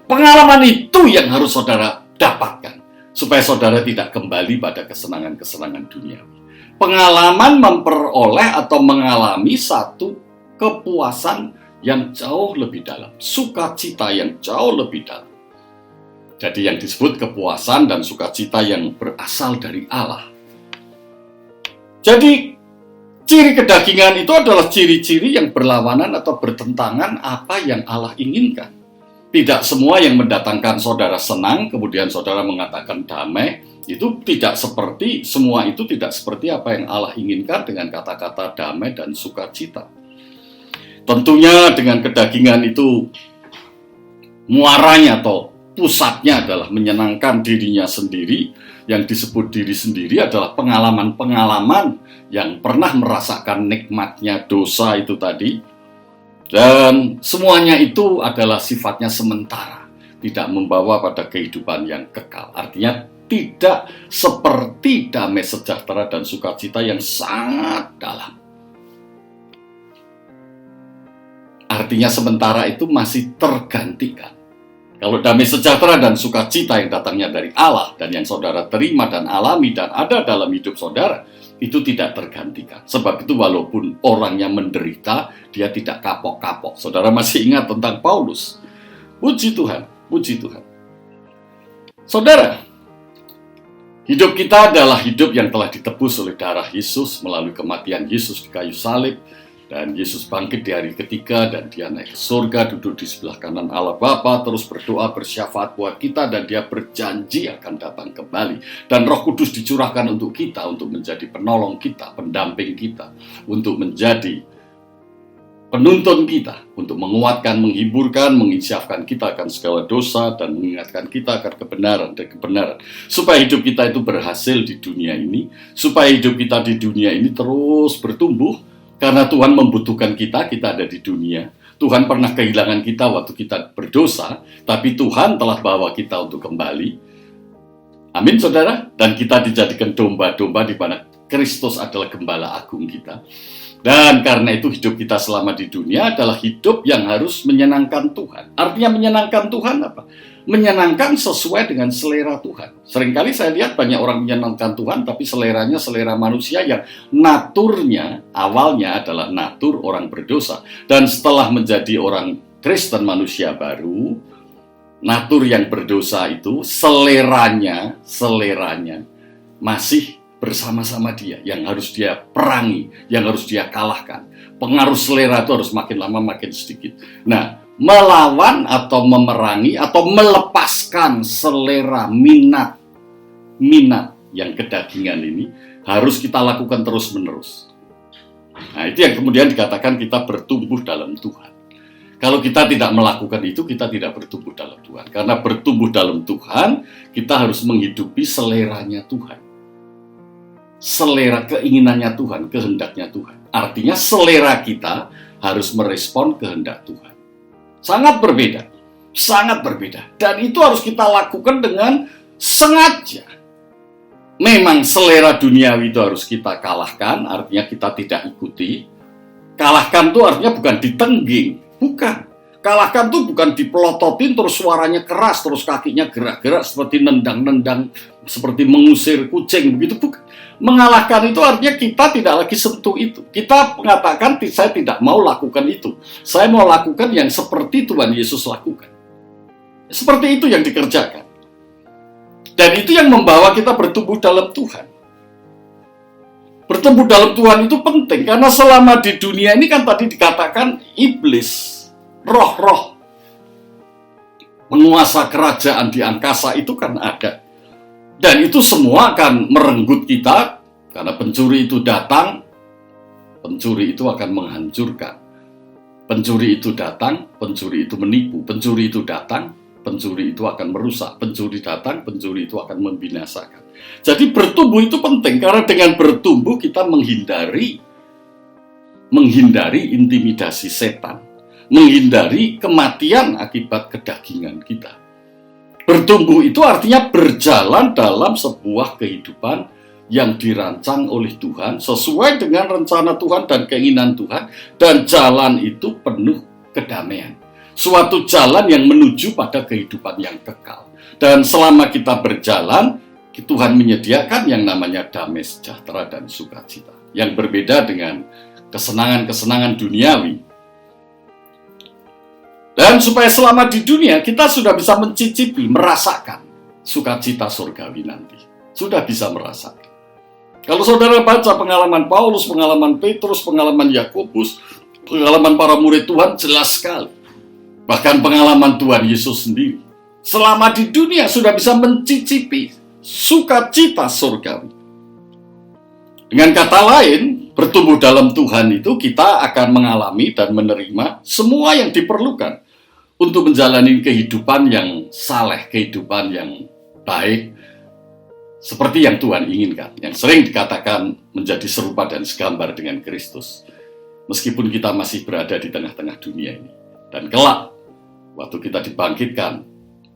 Pengalaman itu yang harus saudara dapatkan, supaya saudara tidak kembali pada kesenangan-kesenangan duniawi. Pengalaman memperoleh atau mengalami satu kepuasan yang jauh lebih dalam, sukacita yang jauh lebih dalam. Jadi yang disebut kepuasan dan sukacita yang berasal dari Allah. Jadi ciri kedagingan itu adalah ciri-ciri yang berlawanan atau bertentangan apa yang Allah inginkan. Tidak semua yang mendatangkan saudara senang, kemudian saudara mengatakan damai, itu tidak seperti, semua itu tidak seperti apa yang Allah inginkan dengan kata-kata damai dan sukacita. Tentunya dengan kedagingan itu muaranya atau pusatnya adalah menyenangkan dirinya sendiri. Yang disebut diri sendiri adalah pengalaman-pengalaman yang pernah merasakan nikmatnya dosa itu tadi. Dan semuanya itu adalah sifatnya sementara, tidak membawa pada kehidupan yang kekal. Artinya tidak seperti damai sejahtera dan sukacita yang sangat dalam. Artinya sementara itu masih tergantikan. Kalau damai sejahtera dan sukacita yang datangnya dari Allah dan yang saudara terima dan alami dan ada dalam hidup saudara, itu tidak tergantikan. Sebab itu walaupun orangnya menderita, dia tidak kapok-kapok. Saudara masih ingat tentang Paulus. Puji Tuhan, puji Tuhan. Saudara, hidup kita adalah hidup yang telah ditebus oleh darah Yesus melalui kematian Yesus di kayu salib. Dan Yesus bangkit di hari ketiga dan dia naik ke surga, duduk di sebelah kanan Allah Bapa, terus berdoa bersyafaat buat kita dan dia berjanji akan datang kembali. Dan Roh Kudus dicurahkan untuk kita, untuk menjadi penolong kita, pendamping kita, untuk menjadi penuntun kita, untuk menguatkan, menghiburkan, menginsyafkan kita akan segala dosa dan mengingatkan kita akan kebenaran dan kebenaran. Supaya hidup kita itu berhasil di dunia ini, supaya hidup kita di dunia ini terus bertumbuh. Karena Tuhan membutuhkan kita ada di dunia. Tuhan pernah kehilangan kita waktu kita berdosa, tapi Tuhan telah bawa kita untuk kembali. Amin, saudara. Dan kita dijadikan domba-domba di mana Kristus adalah gembala agung kita. Dan karena itu hidup kita selama di dunia adalah hidup yang harus menyenangkan Tuhan. Artinya menyenangkan Tuhan apa? Menyenangkan sesuai dengan selera Tuhan. Seringkali saya lihat banyak orang menyenangkan Tuhan, tapi seleranya selera manusia yang naturnya, awalnya adalah natur orang berdosa. Dan setelah menjadi orang Kristen manusia baru, natur yang berdosa itu seleranya masih bersama-sama dia, yang harus dia perangi, yang harus dia kalahkan. Pengaruh selera itu harus makin lama makin sedikit. Nah, melawan atau memerangi atau melepaskan selera minat yang kedagingan ini harus kita lakukan terus-menerus. Nah, itu yang kemudian dikatakan kita bertumbuh dalam Tuhan. Kalau kita tidak melakukan itu, kita tidak bertumbuh dalam Tuhan. Karena bertumbuh dalam Tuhan, kita harus menghidupi seleranya Tuhan. Selera keinginannya Tuhan, kehendaknya Tuhan. Artinya selera kita harus merespon kehendak Tuhan. Sangat berbeda. Dan itu harus kita lakukan dengan sengaja. Memang selera duniawi itu harus kita kalahkan, artinya kita tidak ikuti. Kalahkan itu artinya bukan ditengging, bukan. Kalahkan itu bukan dipelototin terus suaranya keras, terus kakinya gerak-gerak seperti nendang-nendang, seperti mengusir kucing, begitu bukan. Mengalahkan itu artinya kita tidak lagi sentuh itu. Kita mengatakan, saya tidak mau lakukan itu. Saya mau lakukan yang seperti Tuhan Yesus lakukan. Seperti itu yang dikerjakan. Dan itu yang membawa kita bertumbuh dalam Tuhan. Bertumbuh dalam Tuhan itu penting, karena selama di dunia ini kan tadi dikatakan iblis, roh-roh penguasa kerajaan di angkasa itu kan ada. Dan itu semua akan merenggut kita, karena pencuri itu datang, pencuri itu akan menghancurkan. Pencuri itu datang, pencuri itu menipu. Pencuri itu datang, pencuri itu akan merusak. Pencuri datang, pencuri itu akan membinasakan. Jadi bertumbuh itu penting, karena dengan bertumbuh kita menghindari intimidasi setan, menghindari kematian akibat kedagingan kita. Bertumbuh itu artinya berjalan dalam sebuah kehidupan yang dirancang oleh Tuhan, sesuai dengan rencana Tuhan dan keinginan Tuhan, dan jalan itu penuh kedamaian. Suatu jalan yang menuju pada kehidupan yang kekal. Dan selama kita berjalan, Tuhan menyediakan yang namanya damai sejahtera dan sukacita, yang berbeda dengan kesenangan-kesenangan duniawi. Dan supaya selama di dunia, kita sudah bisa mencicipi, merasakan sukacita surgawi nanti. Sudah bisa merasakan. Kalau saudara baca pengalaman Paulus, pengalaman Petrus, pengalaman Yakobus, pengalaman para murid Tuhan, jelas sekali. Bahkan pengalaman Tuhan Yesus sendiri. Selama di dunia sudah bisa mencicipi sukacita surgawi. Dengan kata lain, bertumbuh dalam Tuhan itu kita akan mengalami dan menerima semua yang diperlukan untuk menjalani kehidupan yang saleh, kehidupan yang baik, seperti yang Tuhan inginkan, yang sering dikatakan menjadi serupa dan segambar dengan Kristus. Meskipun kita masih berada di tengah-tengah dunia ini. Dan kelak, waktu kita dibangkitkan,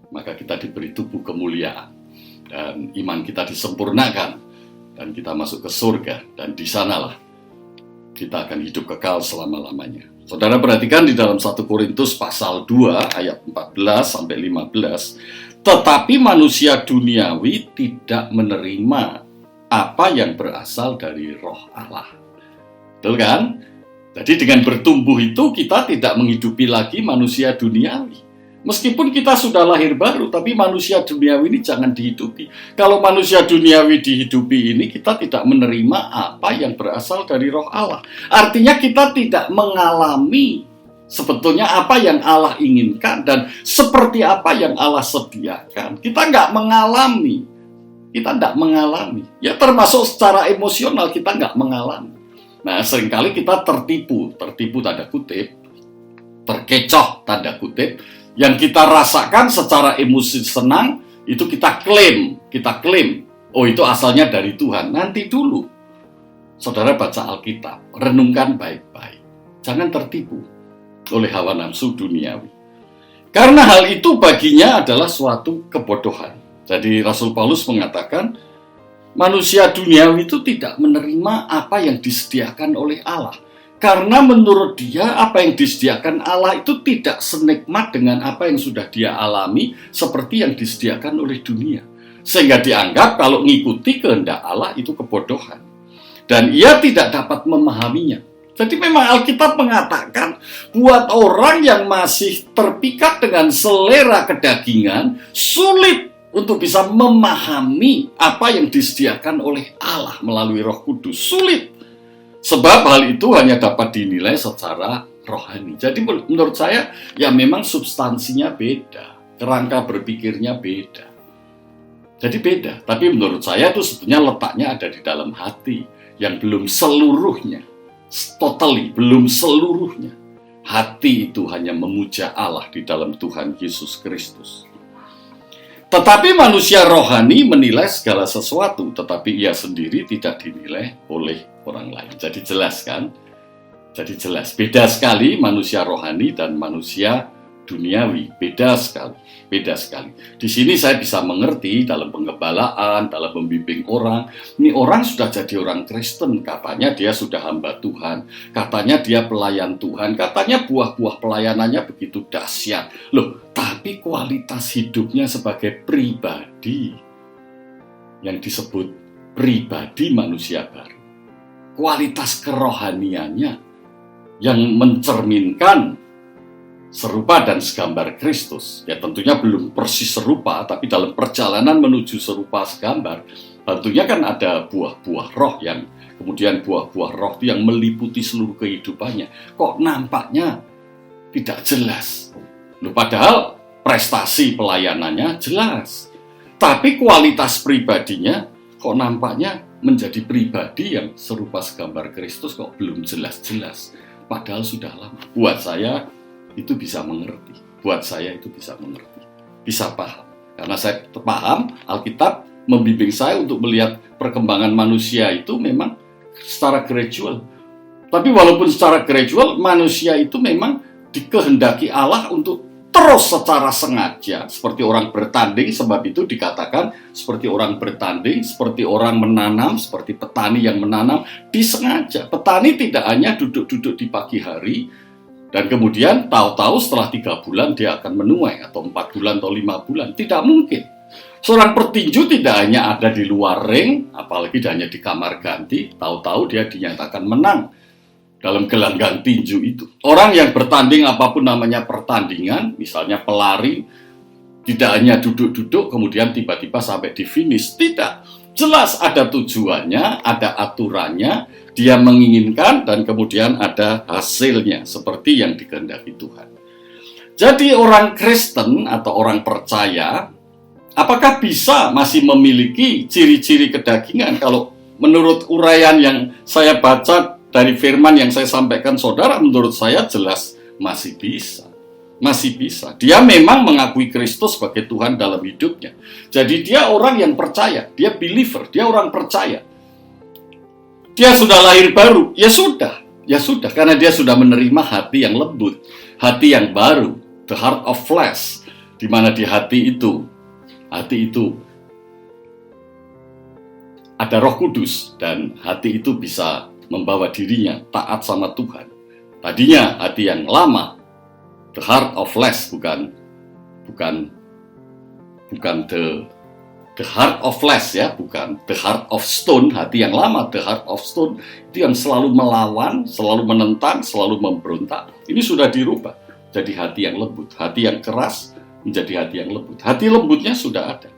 maka kita diberi tubuh kemuliaan. Dan iman kita disempurnakan. Dan kita masuk ke surga. Dan di sanalah kita akan hidup kekal selama-lamanya. Saudara perhatikan di dalam 1 Korintus pasal 2 ayat 14-15. Tetapi manusia duniawi tidak menerima apa yang berasal dari roh Allah. Betul kan? Jadi dengan bertumbuh itu kita tidak menghidupi lagi manusia duniawi. Meskipun kita sudah lahir baru, tapi manusia duniawi ini jangan dihidupi. Kalau manusia duniawi dihidupi ini, kita tidak menerima apa yang berasal dari roh Allah. Artinya kita tidak mengalami sebetulnya apa yang Allah inginkan dan seperti apa yang Allah sediakan. Kita nggak mengalami. Ya termasuk secara emosional kita nggak mengalami. Nah seringkali kita tertipu tanda kutip, terkecoh tanda kutip, yang kita rasakan secara emosi senang, itu kita klaim, oh itu asalnya dari Tuhan. Nanti dulu, saudara baca Alkitab, renungkan baik-baik. Jangan tertipu oleh hawa nafsu duniawi. Karena hal itu baginya adalah suatu kebodohan. Jadi Rasul Paulus mengatakan, manusia duniawi itu tidak menerima apa yang disediakan oleh Allah. Karena menurut dia, apa yang disediakan Allah itu tidak senikmat dengan apa yang sudah dia alami, seperti yang disediakan oleh dunia. Sehingga dianggap kalau mengikuti kehendak Allah itu kebodohan. Dan ia tidak dapat memahaminya. Jadi memang Alkitab mengatakan, buat orang yang masih terpikat dengan selera kedagingan, sulit untuk bisa memahami apa yang disediakan oleh Allah melalui Roh Kudus. Sulit. Sebab hal itu hanya dapat dinilai secara rohani. Jadi menurut saya, ya memang substansinya beda. Kerangka berpikirnya beda. Jadi beda. Tapi menurut saya itu sebetulnya letaknya ada di dalam hati. Yang belum seluruhnya. Totally, belum seluruhnya. Hati itu hanya memuja Allah di dalam Tuhan Yesus Kristus. Tetapi manusia rohani menilai segala sesuatu, tetapi ia sendiri tidak dinilai oleh orang lain. Jadi jelas kan? Jadi jelas. Beda sekali manusia rohani dan manusia duniawi. Beda sekali. Di sini saya bisa mengerti dalam penggembalaan, dalam membimbing orang. Ini orang sudah jadi orang Kristen. Katanya dia sudah hamba Tuhan. Katanya dia pelayan Tuhan. Katanya buah-buah pelayanannya begitu dahsyat. Loh, tapi kualitas hidupnya sebagai pribadi yang disebut pribadi manusia baru. Kualitas kerohaniannya yang mencerminkan serupa dan segambar Kristus. Ya tentunya belum persis serupa, tapi dalam perjalanan menuju serupa segambar, tentunya kan ada buah-buah roh yang, kemudian buah-buah roh itu yang meliputi seluruh kehidupannya. Kok nampaknya tidak jelas? Loh, padahal prestasi pelayanannya jelas. Tapi kualitas pribadinya kok nampaknya menjadi pribadi yang serupa segambar Kristus kok belum jelas-jelas. Padahal sudah lama. Buat saya itu bisa mengerti. Buat saya itu bisa mengerti. Bisa paham. Karena saya paham Alkitab membimbing saya untuk melihat perkembangan manusia itu memang secara gradual. Tapi walaupun secara gradual, manusia itu memang dikehendaki Allah untuk terus secara sengaja. Seperti orang bertanding, sebab itu dikatakan seperti orang bertanding, seperti orang menanam, seperti petani yang menanam, disengaja. Petani tidak hanya duduk-duduk di pagi hari, dan kemudian tahu-tahu setelah 3 bulan dia akan menuai, atau 4 bulan atau 5 bulan. Tidak mungkin. Seorang petinju tidak hanya ada di luar ring, apalagi hanya di kamar ganti, tahu-tahu dia dinyatakan menang dalam gelanggang tinju itu. Orang yang bertanding apapun namanya pertandingan, misalnya pelari, tidak hanya duduk-duduk kemudian tiba-tiba sampai di finish. Tidak. Jelas ada tujuannya, ada aturannya, dia menginginkan dan kemudian ada hasilnya seperti yang dikehendaki Tuhan. Jadi orang Kristen atau orang percaya, apakah bisa masih memiliki ciri-ciri kedagingan? Kalau menurut uraian yang saya baca dari firman yang saya sampaikan saudara, menurut saya jelas masih bisa. Masih bisa. Dia memang mengakui Kristus sebagai Tuhan dalam hidupnya. Jadi dia orang yang percaya. Dia believer. Dia orang percaya. Dia sudah lahir baru. Ya sudah. Ya sudah. Karena dia sudah menerima hati yang lembut. Hati yang baru. The heart of flesh. Di mana di hati itu ada Roh Kudus. Dan hati itu bisa membawa dirinya taat sama Tuhan. Tadinya hati yang lama, the heart of flesh, bukan the heart of flesh ya, bukan the heart of stone. Hati yang lama, the heart of stone, itu yang selalu melawan, selalu menentang, selalu memberontak. Ini sudah dirubah jadi hati yang lembut. Hati yang keras menjadi hati yang lembut. Hati lembutnya sudah ada.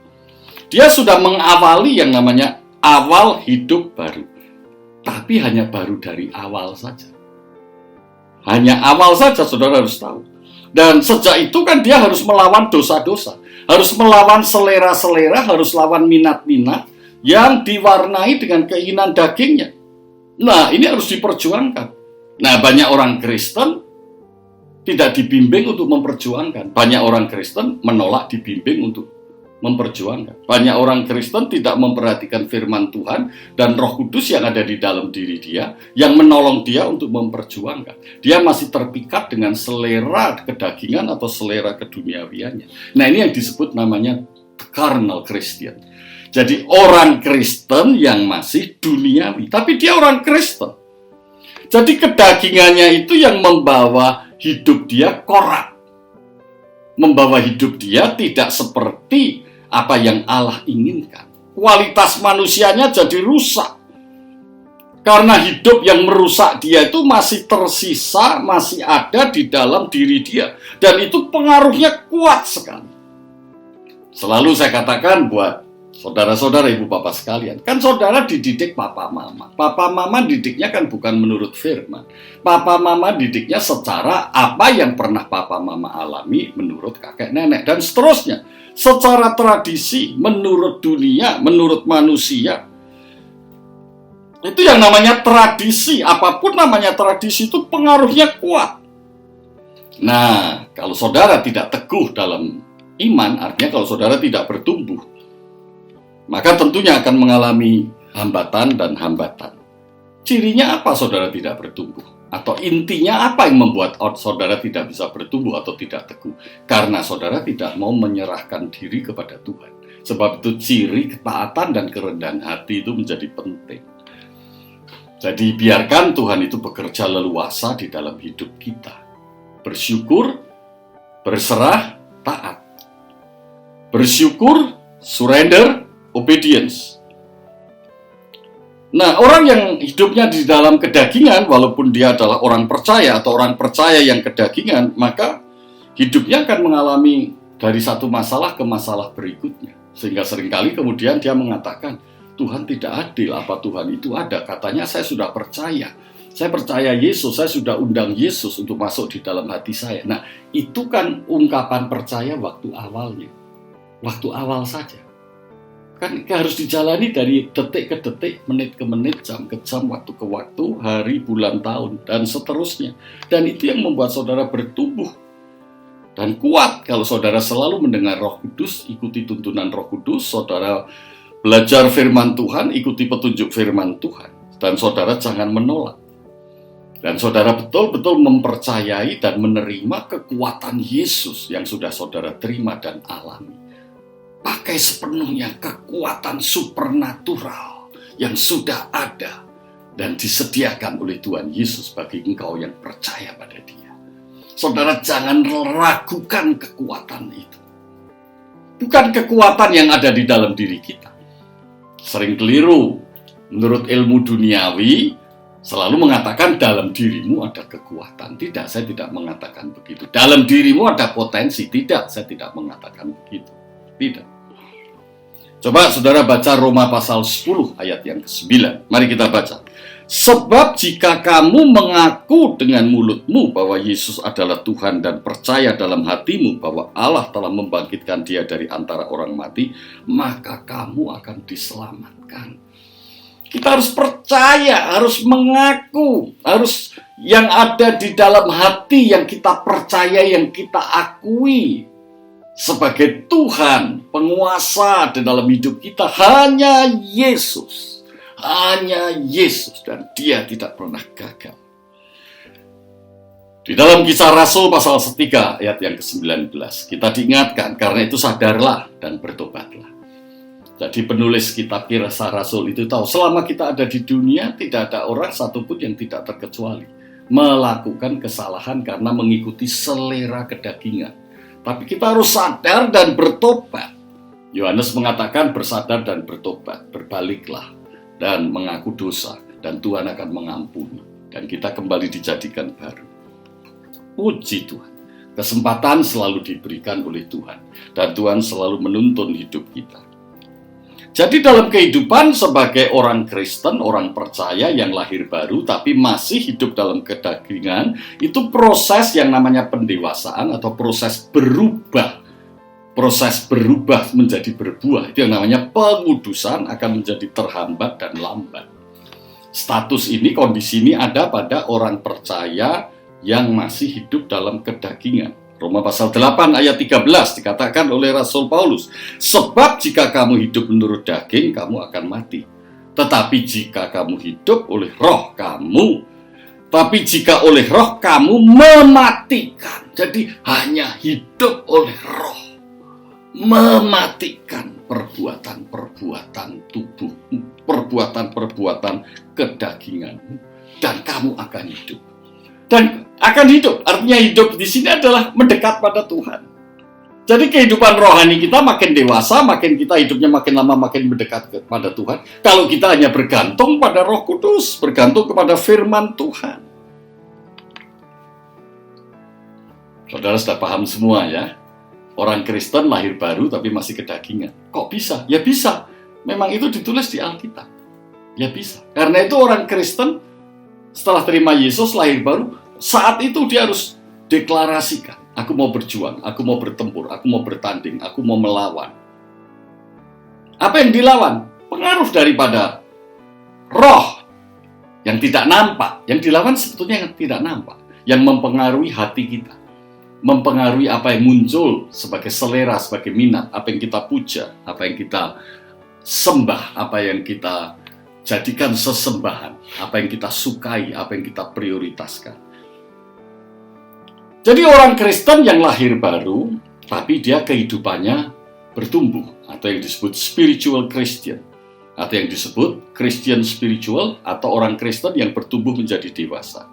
Dia sudah mengawali yang namanya awal hidup baru. Tapi hanya baru dari awal saja. Hanya awal saja, saudara harus tahu. Dan sejak itu kan dia harus melawan dosa-dosa. Harus melawan selera-selera, harus lawan minat-minat yang diwarnai dengan keinginan dagingnya. Nah, ini harus diperjuangkan. Nah, banyak orang Kristen tidak dibimbing untuk memperjuangkan. Banyak orang Kristen menolak dibimbing untuk memperjuangkan. Banyak orang Kristen tidak memperhatikan firman Tuhan dan Roh Kudus yang ada di dalam diri dia, yang menolong dia untuk memperjuangkan. Dia masih terpikat dengan selera kedagingan atau selera keduniawiannya. Nah, ini yang disebut namanya carnal Christian. Jadi orang Kristen yang masih duniawi, tapi dia orang Kristen. Jadi kedagingannya itu yang membawa hidup dia korup. Membawa hidup dia tidak seperti apa yang Allah inginkan. Kualitas manusianya jadi rusak. Karena hidup yang merusak dia itu masih tersisa, masih ada di dalam diri dia. Dan itu pengaruhnya kuat sekali. Selalu saya katakan buat saudara-saudara, ibu bapak sekalian, kan saudara dididik papa mama. Papa mama didiknya kan bukan menurut firman. Papa mama didiknya secara apa yang pernah papa mama alami menurut kakek nenek dan seterusnya. Secara tradisi, menurut dunia, menurut manusia. Itu yang namanya tradisi. Apapun namanya tradisi itu pengaruhnya kuat. Nah, kalau saudara tidak teguh dalam iman, artinya kalau saudara tidak bertumbuh, maka tentunya akan mengalami hambatan dan hambatan. Cirinya apa saudara tidak bertumbuh? Atau intinya apa yang membuat saudara tidak bisa bertumbuh atau tidak teguh? Karena saudara tidak mau menyerahkan diri kepada Tuhan. Sebab itu ciri ketaatan dan kerendahan hati itu menjadi penting. Jadi biarkan Tuhan itu bekerja leluasa di dalam hidup kita. Bersyukur, berserah, taat. Bersyukur, surrender, obedience. Nah, orang yang hidupnya di dalam kedagingan, walaupun dia adalah orang percaya atau orang percaya yang kedagingan, maka hidupnya akan mengalami dari satu masalah ke masalah berikutnya. Sehingga seringkali kemudian dia mengatakan, Tuhan tidak adil, apa Tuhan itu ada? Katanya saya sudah percaya, Saya percaya Yesus, saya sudah undang Yesus untuk masuk di dalam hati saya. Nah, itu kan ungkapan percaya waktu awalnya. Waktu awal saja. Kan harus dijalani dari detik ke detik, menit ke menit, jam ke jam, waktu ke waktu, hari, bulan, tahun, dan seterusnya. Dan itu yang membuat saudara bertumbuh dan kuat. Kalau saudara selalu mendengar Roh Kudus, ikuti tuntunan Roh Kudus, saudara belajar firman Tuhan, ikuti petunjuk firman Tuhan. Dan saudara jangan menolak. Dan saudara betul-betul mempercayai dan menerima kekuatan Yesus yang sudah saudara terima dan alami. Pakai sepenuhnya kekuatan supernatural yang sudah ada dan disediakan oleh Tuhan Yesus bagi engkau yang percaya pada Dia. Saudara jangan ragukan kekuatan itu. Bukan kekuatan yang ada di dalam diri kita. Sering keliru. Menurut ilmu duniawi, selalu mengatakan dalam dirimu ada kekuatan. Tidak, saya tidak mengatakan begitu. Dalam dirimu ada potensi. Tidak, saya tidak mengatakan begitu. Tidak. Coba saudara baca Roma pasal 10 ayat yang ke-9. Mari kita baca. Sebab jika kamu mengaku dengan mulutmu bahwa Yesus adalah Tuhan dan percaya dalam hatimu bahwa Allah telah membangkitkan Dia dari antara orang mati, maka kamu akan diselamatkan. Kita harus percaya, harus mengaku, harus yang ada di dalam hati yang kita percaya, yang kita akui sebagai Tuhan, penguasa di dalam hidup kita. Hanya Yesus, dan Dia tidak pernah gagal. Di dalam Kisah Rasul pasal 3 ayat yang ke-19, kita diingatkan, karena itu sadarlah dan bertobatlah. Jadi penulis kitab Kisah Rasul itu tahu, selama kita ada di dunia, tidak ada orang satupun yang tidak terkecuali melakukan kesalahan karena mengikuti selera kedagingan. Tapi kita harus sadar dan bertobat. Yohanes mengatakan bersadar dan bertobat, berbaliklah dan mengaku dosa, dan Tuhan akan mengampuni, dan kita kembali dijadikan baru. Puji Tuhan. Kesempatan selalu diberikan oleh Tuhan, dan Tuhan selalu menuntun hidup kita. Jadi dalam kehidupan sebagai orang Kristen, orang percaya yang lahir baru tapi masih hidup dalam kedagingan, itu proses yang namanya pendewasaan atau proses berubah. Proses berubah menjadi berbuah, itu yang namanya pengudusan akan menjadi terhambat dan lambat. Status ini, kondisi ini ada pada orang percaya yang masih hidup dalam kedagingan. Roma pasal 8 ayat 13 dikatakan oleh Rasul Paulus, sebab jika kamu hidup menurut daging, kamu akan mati. Tetapi jika kamu hidup oleh roh, jika oleh roh kamu mematikan. Jadi hanya hidup oleh roh, mematikan perbuatan-perbuatan tubuhmu, perbuatan-perbuatan kedaginganmu, dan kamu akan hidup. Dan akan hidup, artinya hidup di sini adalah mendekat pada Tuhan. Jadi kehidupan rohani kita makin dewasa, makin kita hidupnya makin lama makin mendekat kepada Tuhan. Kalau kita hanya bergantung pada Roh Kudus, bergantung kepada firman Tuhan. Saudara sudah paham semua ya? Orang Kristen lahir baru tapi masih kedagingan. Kok bisa? Ya bisa. Memang itu ditulis di Alkitab. Ya bisa. Karena itu orang Kristen setelah terima Yesus lahir baru, saat itu dia harus deklarasikan, aku mau berjuang, aku mau bertempur, aku mau bertanding, aku mau melawan. Apa yang dilawan? Pengaruh daripada roh yang tidak nampak. Yang dilawan sebetulnya yang tidak nampak, yang mempengaruhi hati kita, mempengaruhi apa yang muncul sebagai selera, sebagai minat, apa yang kita puja, apa yang kita sembah, apa yang kita jadikan sesembahan, apa yang kita sukai, apa yang kita prioritaskan. Jadi orang Kristen yang lahir baru, tapi dia kehidupannya bertumbuh, atau yang disebut spiritual Christian, atau yang disebut Christian spiritual, atau orang Kristen yang bertumbuh menjadi dewasa.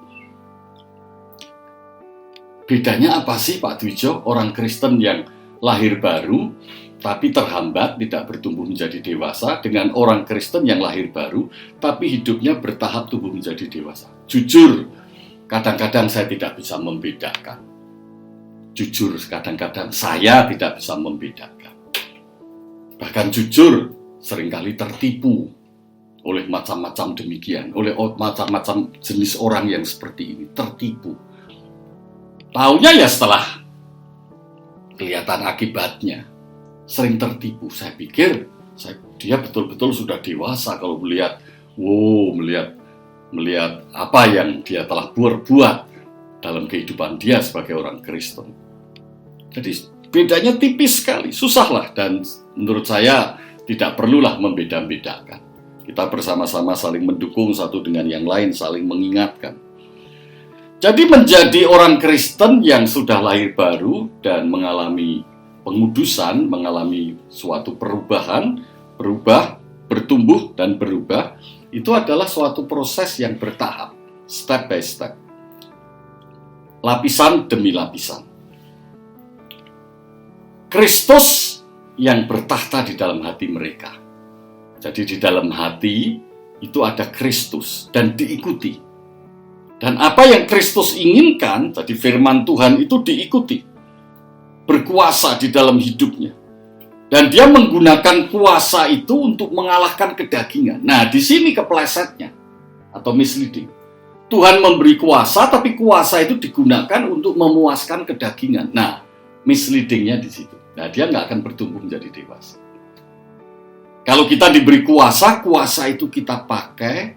Bedanya apa sih Pak Dwijo? Orang Kristen yang lahir baru, tapi terhambat, tidak bertumbuh menjadi dewasa, dengan orang Kristen yang lahir baru, tapi hidupnya bertahap tumbuh menjadi dewasa. Jujur, kadang-kadang saya tidak bisa membedakan. Jujur, kadang-kadang saya tidak bisa membedakan. Bahkan jujur, seringkali tertipu oleh macam-macam demikian, oleh macam-macam jenis orang yang seperti ini, tertipu. Taunya ya setelah kelihatan akibatnya, sering tertipu. Saya pikir dia betul-betul sudah dewasa kalau melihat apa yang dia telah berbuat dalam kehidupan dia sebagai orang Kristen. Jadi bedanya tipis sekali, susahlah, dan menurut saya tidak perlulah membeda-bedakan. Kita bersama-sama saling mendukung satu dengan yang lain, saling mengingatkan. Jadi menjadi orang Kristen yang sudah lahir baru dan mengalami pengudusan, mengalami suatu perubahan, bertumbuh dan berubah, itu adalah suatu proses yang bertahap, step by step. Lapisan demi lapisan. Kristus yang bertahta di dalam hati mereka. Jadi di dalam hati itu ada Kristus dan diikuti. Dan apa yang Kristus inginkan, jadi firman Tuhan itu diikuti. Berkuasa di dalam hidupnya. Dan dia menggunakan kuasa itu untuk mengalahkan kedagingan. Nah, di sini keplesetnya atau misleading. Tuhan memberi kuasa, tapi kuasa itu digunakan untuk memuaskan kedagingan. Nah, misleadingnya di situ. Nah, dia nggak akan bertumbuh menjadi dewasa. Kalau kita diberi kuasa, kuasa itu kita pakai,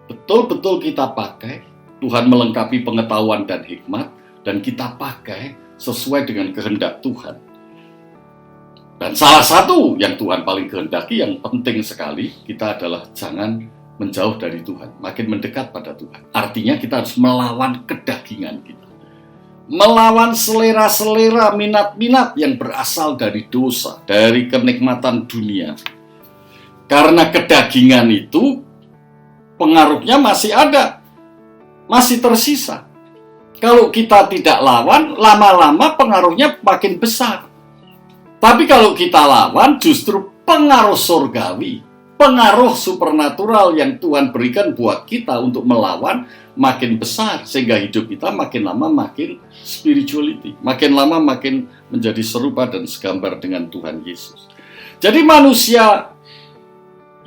betul-betul kita pakai. Tuhan melengkapi pengetahuan dan hikmat, dan kita pakai sesuai dengan kehendak Tuhan. Dan salah satu yang Tuhan paling kehendaki, yang penting sekali, kita adalah jangan menjauh dari Tuhan, makin mendekat pada Tuhan. Artinya kita harus melawan kedagingan kita. Melawan selera-selera, minat-minat yang berasal dari dosa, dari kenikmatan dunia. Karena kedagingan itu pengaruhnya masih ada, masih tersisa. Kalau kita tidak lawan, lama-lama pengaruhnya makin besar. Tapi kalau kita lawan, justru pengaruh surgawi, pengaruh supernatural yang Tuhan berikan buat kita untuk melawan makin besar. Sehingga hidup kita makin lama makin spirituality, makin lama makin menjadi serupa dan segambar dengan Tuhan Yesus. Jadi manusia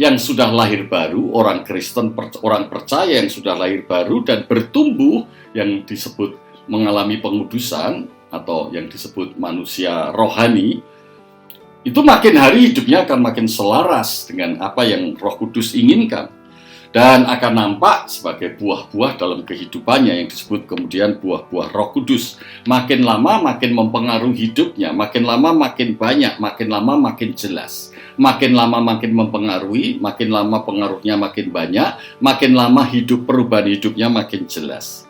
yang sudah lahir baru, orang Kristen, orang percaya yang sudah lahir baru dan bertumbuh, yang disebut mengalami pengudusan atau yang disebut manusia rohani, itu makin hari hidupnya akan makin selaras dengan apa yang Roh Kudus inginkan. Dan akan nampak sebagai buah-buah dalam kehidupannya yang disebut kemudian buah-buah Roh Kudus. Makin lama makin mempengaruhi hidupnya, makin lama makin banyak, makin lama makin jelas. Makin lama makin mempengaruhi, makin lama pengaruhnya makin banyak, makin lama perubahan hidupnya makin jelas.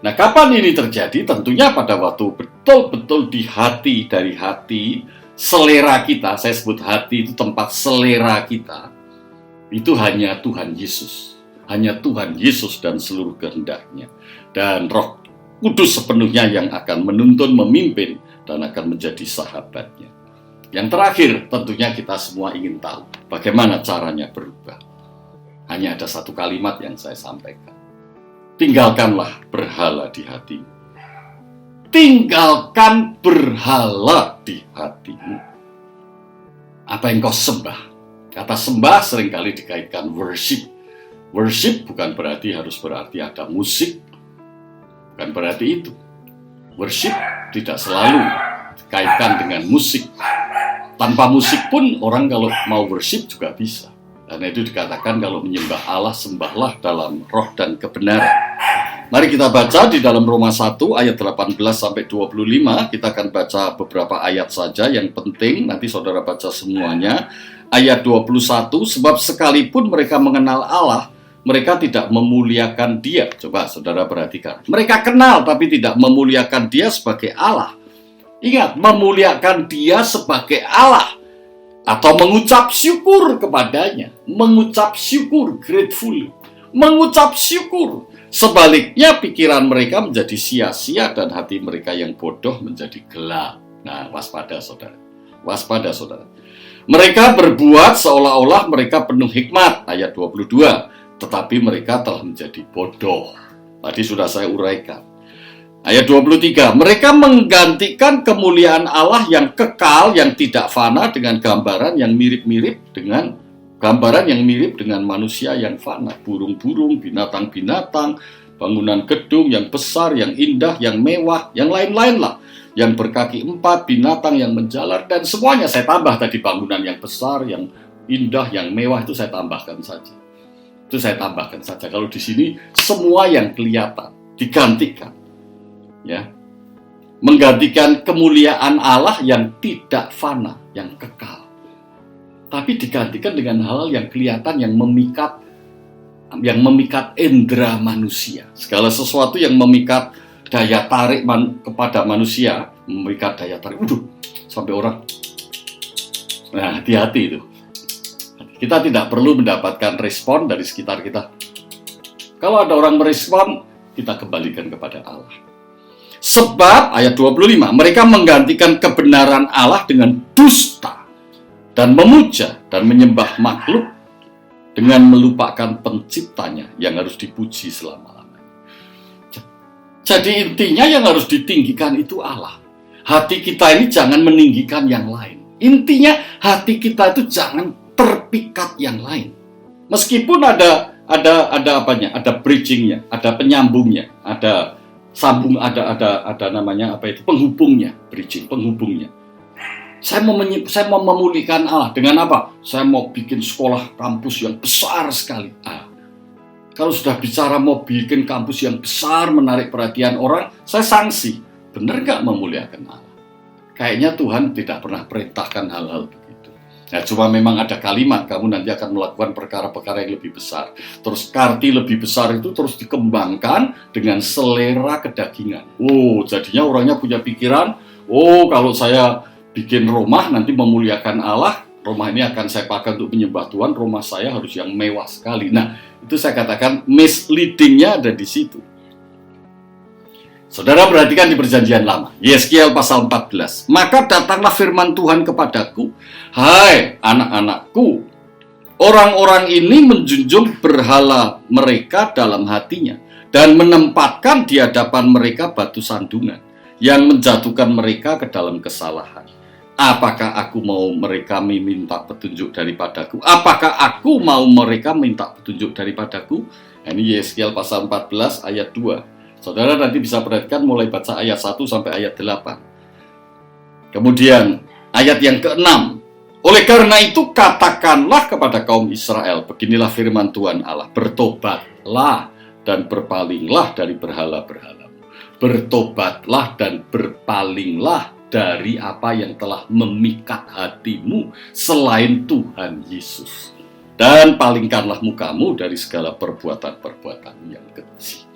Nah, kapan ini terjadi? Tentunya pada waktu betul-betul di hati, dari hati, selera kita, saya sebut hati itu tempat selera kita, itu hanya Tuhan Yesus. Hanya Tuhan Yesus dan seluruh kehendaknya. Dan Roh Kudus sepenuhnya yang akan menuntun, memimpin, dan akan menjadi sahabatnya. Yang terakhir, tentunya kita semua ingin tahu bagaimana caranya berubah. Hanya ada satu kalimat yang saya sampaikan. Tinggalkanlah berhala di hatimu. Tinggalkan berhala di hatimu. Apa yang kau sembah? Kata sembah seringkali dikaitkan worship. Worship bukan berarti ada musik. Bukan berarti itu. Worship tidak selalu dikaitkan dengan musik. Tanpa musik pun orang kalau mau worship juga bisa. Karena itu dikatakan kalau menyembah Allah, sembahlah dalam roh dan kebenaran. Mari kita baca di dalam Roma 1 ayat 18-25. Kita akan baca beberapa ayat saja yang penting. Nanti saudara baca semuanya. Ayat 21, sebab sekalipun mereka mengenal Allah, mereka tidak memuliakan Dia. Coba saudara perhatikan. Mereka kenal tapi tidak memuliakan Dia sebagai Allah. Ingat, memuliakan Dia sebagai Allah. Atau mengucap syukur kepadanya. Mengucap syukur, grateful. Mengucap syukur. Sebaliknya pikiran mereka menjadi sia-sia dan hati mereka yang bodoh menjadi gelap. Nah, waspada saudara. Waspada saudara. Mereka berbuat seolah-olah mereka penuh hikmat. Ayat 22. Tetapi mereka telah menjadi bodoh. Tadi sudah saya uraikan. Ayat 23, mereka menggantikan kemuliaan Allah yang kekal, yang tidak fana dengan gambaran yang mirip-mirip dengan Gambaran yang mirip dengan manusia yang fana, burung-burung, binatang-binatang, bangunan gedung yang besar, yang indah, yang mewah, yang lain-lain lah. Yang berkaki 4, binatang yang menjalar, dan semuanya saya tambah tadi, bangunan yang besar, yang indah, yang mewah, itu saya tambahkan saja. Itu saya tambahkan saja. Kalau di sini semua yang kelihatan digantikan, ya, menggantikan kemuliaan Allah yang tidak fana, yang kekal, tapi digantikan dengan hal yang kelihatan, yang memikat indera manusia. Segala sesuatu yang memikat daya tarik kepada manusia, memikat daya tarik. Sampai orang, nah, hati-hati itu. Kita tidak perlu mendapatkan respon dari sekitar kita. Kalau ada orang merespon, kita kembalikan kepada Allah. Sebab ayat 25, mereka menggantikan kebenaran Allah dengan dusta, dan memuja dan menyembah makhluk dengan melupakan penciptanya yang harus dipuji selama-lamanya. Jadi intinya yang harus ditinggikan itu Allah. Hati kita ini jangan meninggikan yang lain. Intinya hati kita itu jangan terpikat yang lain. Meskipun ada apanya, ada bridgingnya, ada penyambungnya, ada sambung, ada namanya apa itu, penghubungnya, bridging, penghubungnya. Saya mau memulihkan Allah dengan apa? Saya mau bikin sekolah kampus yang besar sekali. Kalau sudah bicara mau bikin kampus yang besar, menarik perhatian orang, saya sanksi. Benar nggak memuliakan Allah? Kayaknya Tuhan tidak pernah perintahkan hal-hal begitu. Nah, cuma memang ada kalimat, kamu nanti akan melakukan perkara-perkara yang lebih besar. Terus arti lebih besar itu terus dikembangkan dengan selera kedagingan. Jadinya orangnya punya pikiran, kalau saya bikin rumah nanti memuliakan Allah, rumah ini akan saya pakai untuk menyembah Tuhan, rumah saya harus yang mewah sekali. Nah, itu saya katakan misleadingnya ada di situ. Saudara perhatikan di Perjanjian Lama, Yeskiel pasal 14. Maka datanglah firman Tuhan kepadaku, hai anak-anakku, orang-orang ini menjunjung berhala mereka dalam hatinya, dan menempatkan di hadapan mereka batu sandungan, yang menjatuhkan mereka ke dalam kesalahan. Apakah aku mau mereka meminta petunjuk daripadaku? Apakah aku mau mereka minta petunjuk daripadaku? Ini Yeskiel pasal 14 ayat 2. Saudara nanti bisa perhatikan mulai baca ayat 1 sampai ayat 8. Kemudian ayat yang ke-6. Oleh karena itu katakanlah kepada kaum Israel, beginilah firman Tuhan Allah, bertobatlah dan berpalinglah dari berhala-berhalamu. Bertobatlah dan berpalinglah dari apa yang telah memikat hatimu selain Tuhan Yesus. Dan palingkanlah mukamu dari segala perbuatan-perbuatan yang keji.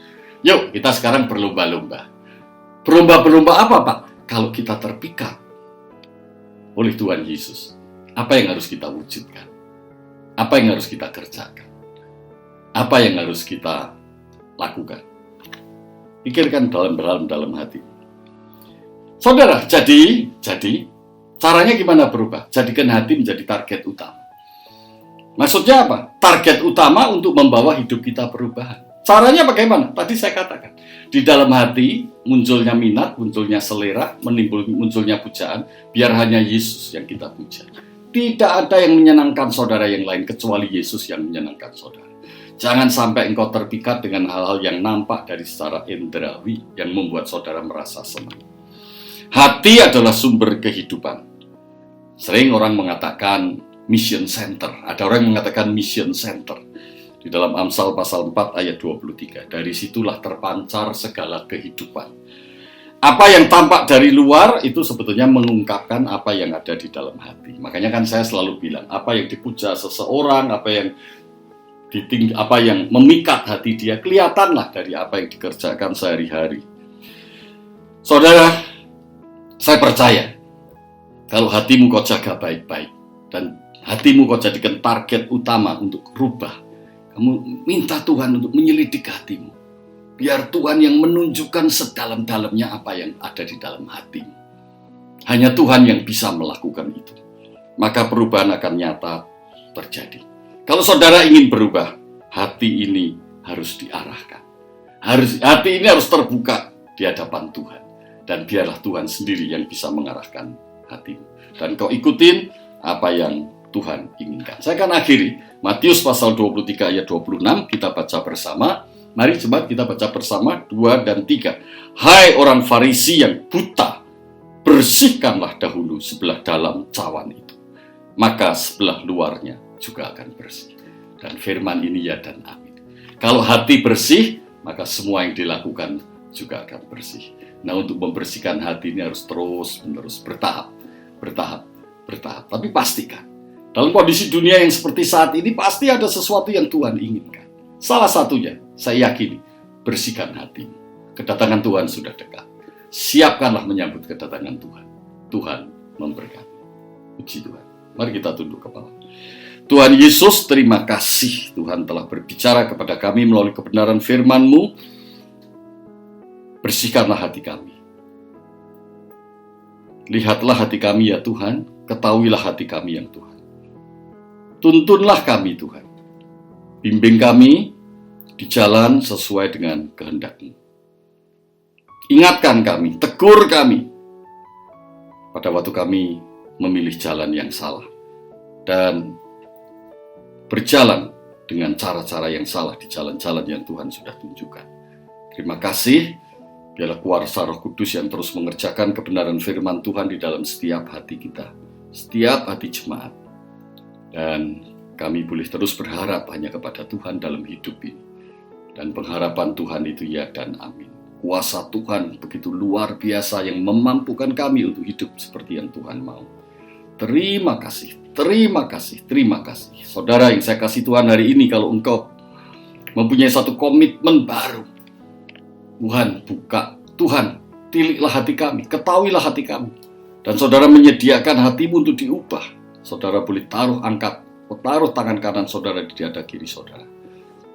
Yuk, kita sekarang berlomba-lomba. Berlomba-lomba apa, Pak? Kalau kita terpikat oleh Tuhan Yesus, apa yang harus kita wujudkan? Apa yang harus kita kerjakan? Apa yang harus kita lakukan? Pikirkan dalam hati. Saudara, jadi caranya gimana berubah? Jadikan hati menjadi target utama. Maksudnya apa? Target utama untuk membawa hidup kita perubahan. Caranya bagaimana? Tadi saya katakan, di dalam hati munculnya minat, munculnya selera, munculnya pujaan, biar hanya Yesus yang kita puja. Tidak ada yang menyenangkan saudara yang lain kecuali Yesus yang menyenangkan saudara. Jangan sampai engkau terpikat dengan hal-hal yang nampak dari secara indrawi yang membuat saudara merasa senang. Hati adalah sumber kehidupan. Sering orang mengatakan mission center. Ada orang yang mengatakan mission center. Di dalam Amsal pasal 4 ayat 23. Dari situlah terpancar segala kehidupan. Apa yang tampak dari luar itu sebetulnya mengungkapkan apa yang ada di dalam hati. Makanya kan saya selalu bilang, apa yang dipuja seseorang, apa yang memikat hati dia, kelihatanlah dari apa yang dikerjakan sehari-hari. Saudara, saya percaya kalau hatimu kau jaga baik-baik dan hatimu kau jadikan target utama untuk rubah, kamu minta Tuhan untuk menyelidik hatimu. Biar Tuhan yang menunjukkan sedalam-dalamnya apa yang ada di dalam hatimu. Hanya Tuhan yang bisa melakukan itu. Maka perubahan akan nyata terjadi. Kalau saudara ingin berubah, hati ini harus diarahkan. Hati ini harus terbuka di hadapan Tuhan. Dan biarlah Tuhan sendiri yang bisa mengarahkan hatimu. Dan kau ikutin apa yang Tuhan inginkan. Saya akan akhiri Matius pasal 23 ayat 26, kita baca bersama. Mari coba kita baca bersama 2 dan 3. Hai orang Farisi yang buta, bersihkanlah dahulu sebelah dalam cawan itu, maka sebelah luarnya juga akan bersih. Dan firman ini ya dan amin. Kalau hati bersih, maka semua yang dilakukan juga akan bersih. Nah, untuk membersihkan hati ini harus terus-menerus, bertahap. Tapi pastikan, dalam kondisi dunia yang seperti saat ini, pasti ada sesuatu yang Tuhan inginkan. Salah satunya, saya yakini, bersihkan hatimu. Kedatangan Tuhan sudah dekat. Siapkanlah menyambut kedatangan Tuhan. Tuhan memberkati. Puji Tuhan. Mari kita tunduk kepala. Tuhan Yesus, terima kasih Tuhan telah berbicara kepada kami melalui kebenaran firman-Mu. Bersihkanlah hati kami. Lihatlah hati kami ya Tuhan, ketahuilah hati kami yang Tuhan. Tuntunlah kami Tuhan. Bimbing kami di jalan sesuai dengan kehendak-Mu. Ingatkan kami, tegur kami pada waktu kami memilih jalan yang salah. Dan berjalan dengan cara-cara yang salah di jalan-jalan yang Tuhan sudah tunjukkan. Terima kasih, biarlah kuasa Roh Kudus yang terus mengerjakan kebenaran firman Tuhan di dalam setiap hati kita, setiap hati jemaat. Dan kami boleh terus berharap hanya kepada Tuhan dalam hidup ini. Dan pengharapan Tuhan itu ya dan amin. Kuasa Tuhan begitu luar biasa yang memampukan kami untuk hidup seperti yang Tuhan mau. Terima kasih. Saudara yang saya kasih Tuhan hari ini, kalau engkau mempunyai satu komitmen baru, Tuhan, tiliklah hati kami, ketahuilah hati kami. Dan saudara menyediakan hatimu untuk diubah. Saudara boleh taruh tangan kanan saudara di dada kiri saudara.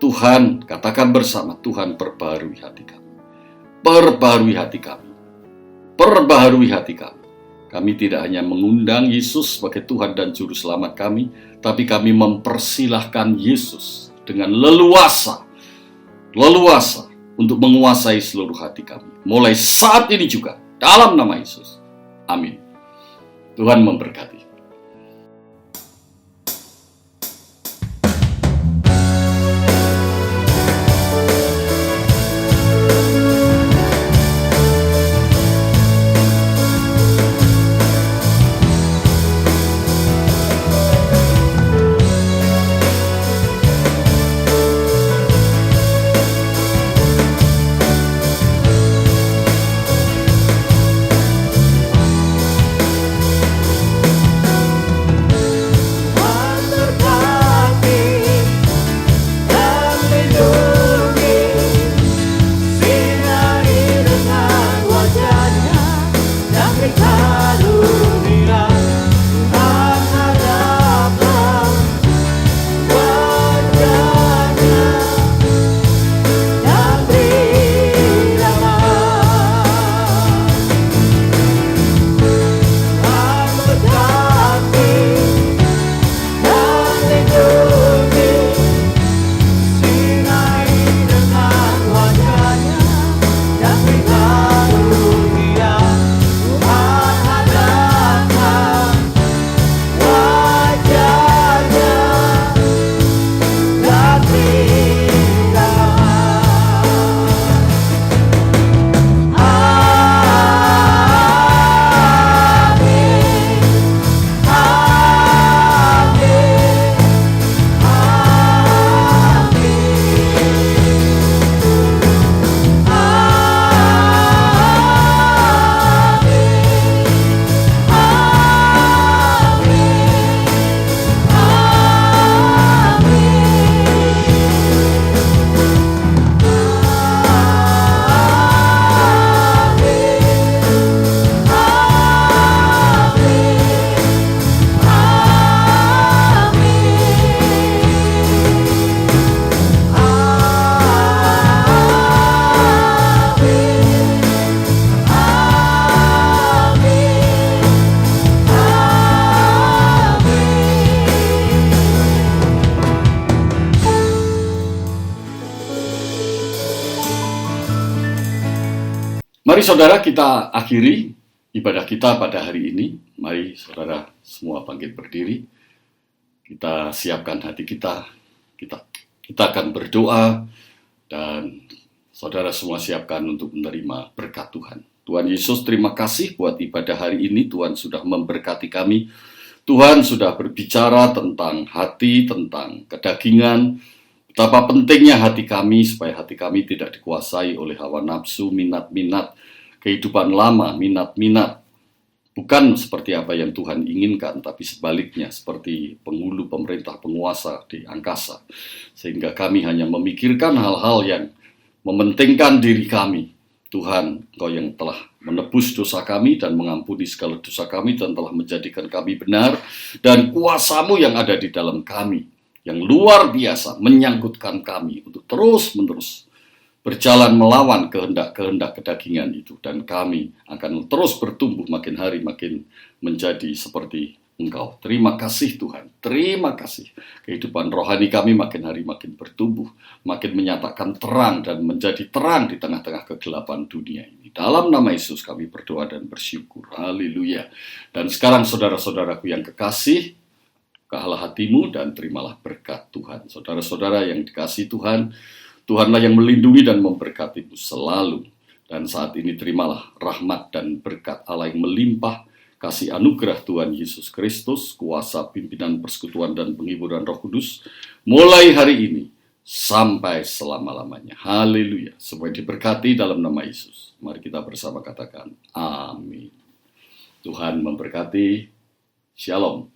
Tuhan, katakan bersama, Tuhan perbaharui hati kami. Perbaharui hati kami. Kami tidak hanya mengundang Yesus sebagai Tuhan dan Juru Selamat kami, tapi kami mempersilahkan Yesus dengan leluasa untuk menguasai seluruh hati kami. Mulai saat ini juga, dalam nama Yesus. Amin. Tuhan memberkati. Mari saudara kita akhiri ibadah kita pada hari ini. Mari saudara semua bangkit berdiri. Kita siapkan hati kita, kita akan berdoa, dan saudara semua siapkan untuk menerima berkat Tuhan. Tuhan Yesus, terima kasih buat ibadah hari ini. Tuhan sudah memberkati kami. Tuhan sudah berbicara tentang hati, tentang kedagingan. Betapa pentingnya hati kami, supaya hati kami tidak dikuasai oleh hawa nafsu, minat-minat kehidupan lama, minat-minat. Bukan seperti apa yang Tuhan inginkan, tapi sebaliknya seperti penghulu, pemerintah, penguasa di angkasa. Sehingga kami hanya memikirkan hal-hal yang mementingkan diri kami. Tuhan, Engkau yang telah menebus dosa kami dan mengampuni segala dosa kami dan telah menjadikan kami benar, dan kuasa-Mu yang ada di dalam kami, yang luar biasa, menyangkutkan kami untuk terus-menerus berjalan melawan kehendak-kehendak kedagingan itu, dan kami akan terus bertumbuh makin hari makin menjadi seperti Engkau. Terima kasih Tuhan, terima kasih. Kehidupan rohani kami makin hari makin bertumbuh, makin menyatakan terang dan menjadi terang di tengah-tengah kegelapan dunia ini. Dalam nama Yesus kami berdoa dan bersyukur. Haleluya. Dan sekarang saudara-saudaraku yang kekasih, bukalah hatimu dan terimalah berkat Tuhan. Saudara-saudara yang dikasihi Tuhan, Tuhanlah yang melindungi dan memberkatimu selalu. Dan saat ini terimalah rahmat dan berkat Allah yang melimpah, kasih anugerah Tuhan Yesus Kristus, kuasa pimpinan persekutuan dan penghiburan Roh Kudus, mulai hari ini sampai selama-lamanya. Haleluya. Supaya diberkati dalam nama Yesus. Mari kita bersama katakan, amin. Tuhan memberkati. Shalom.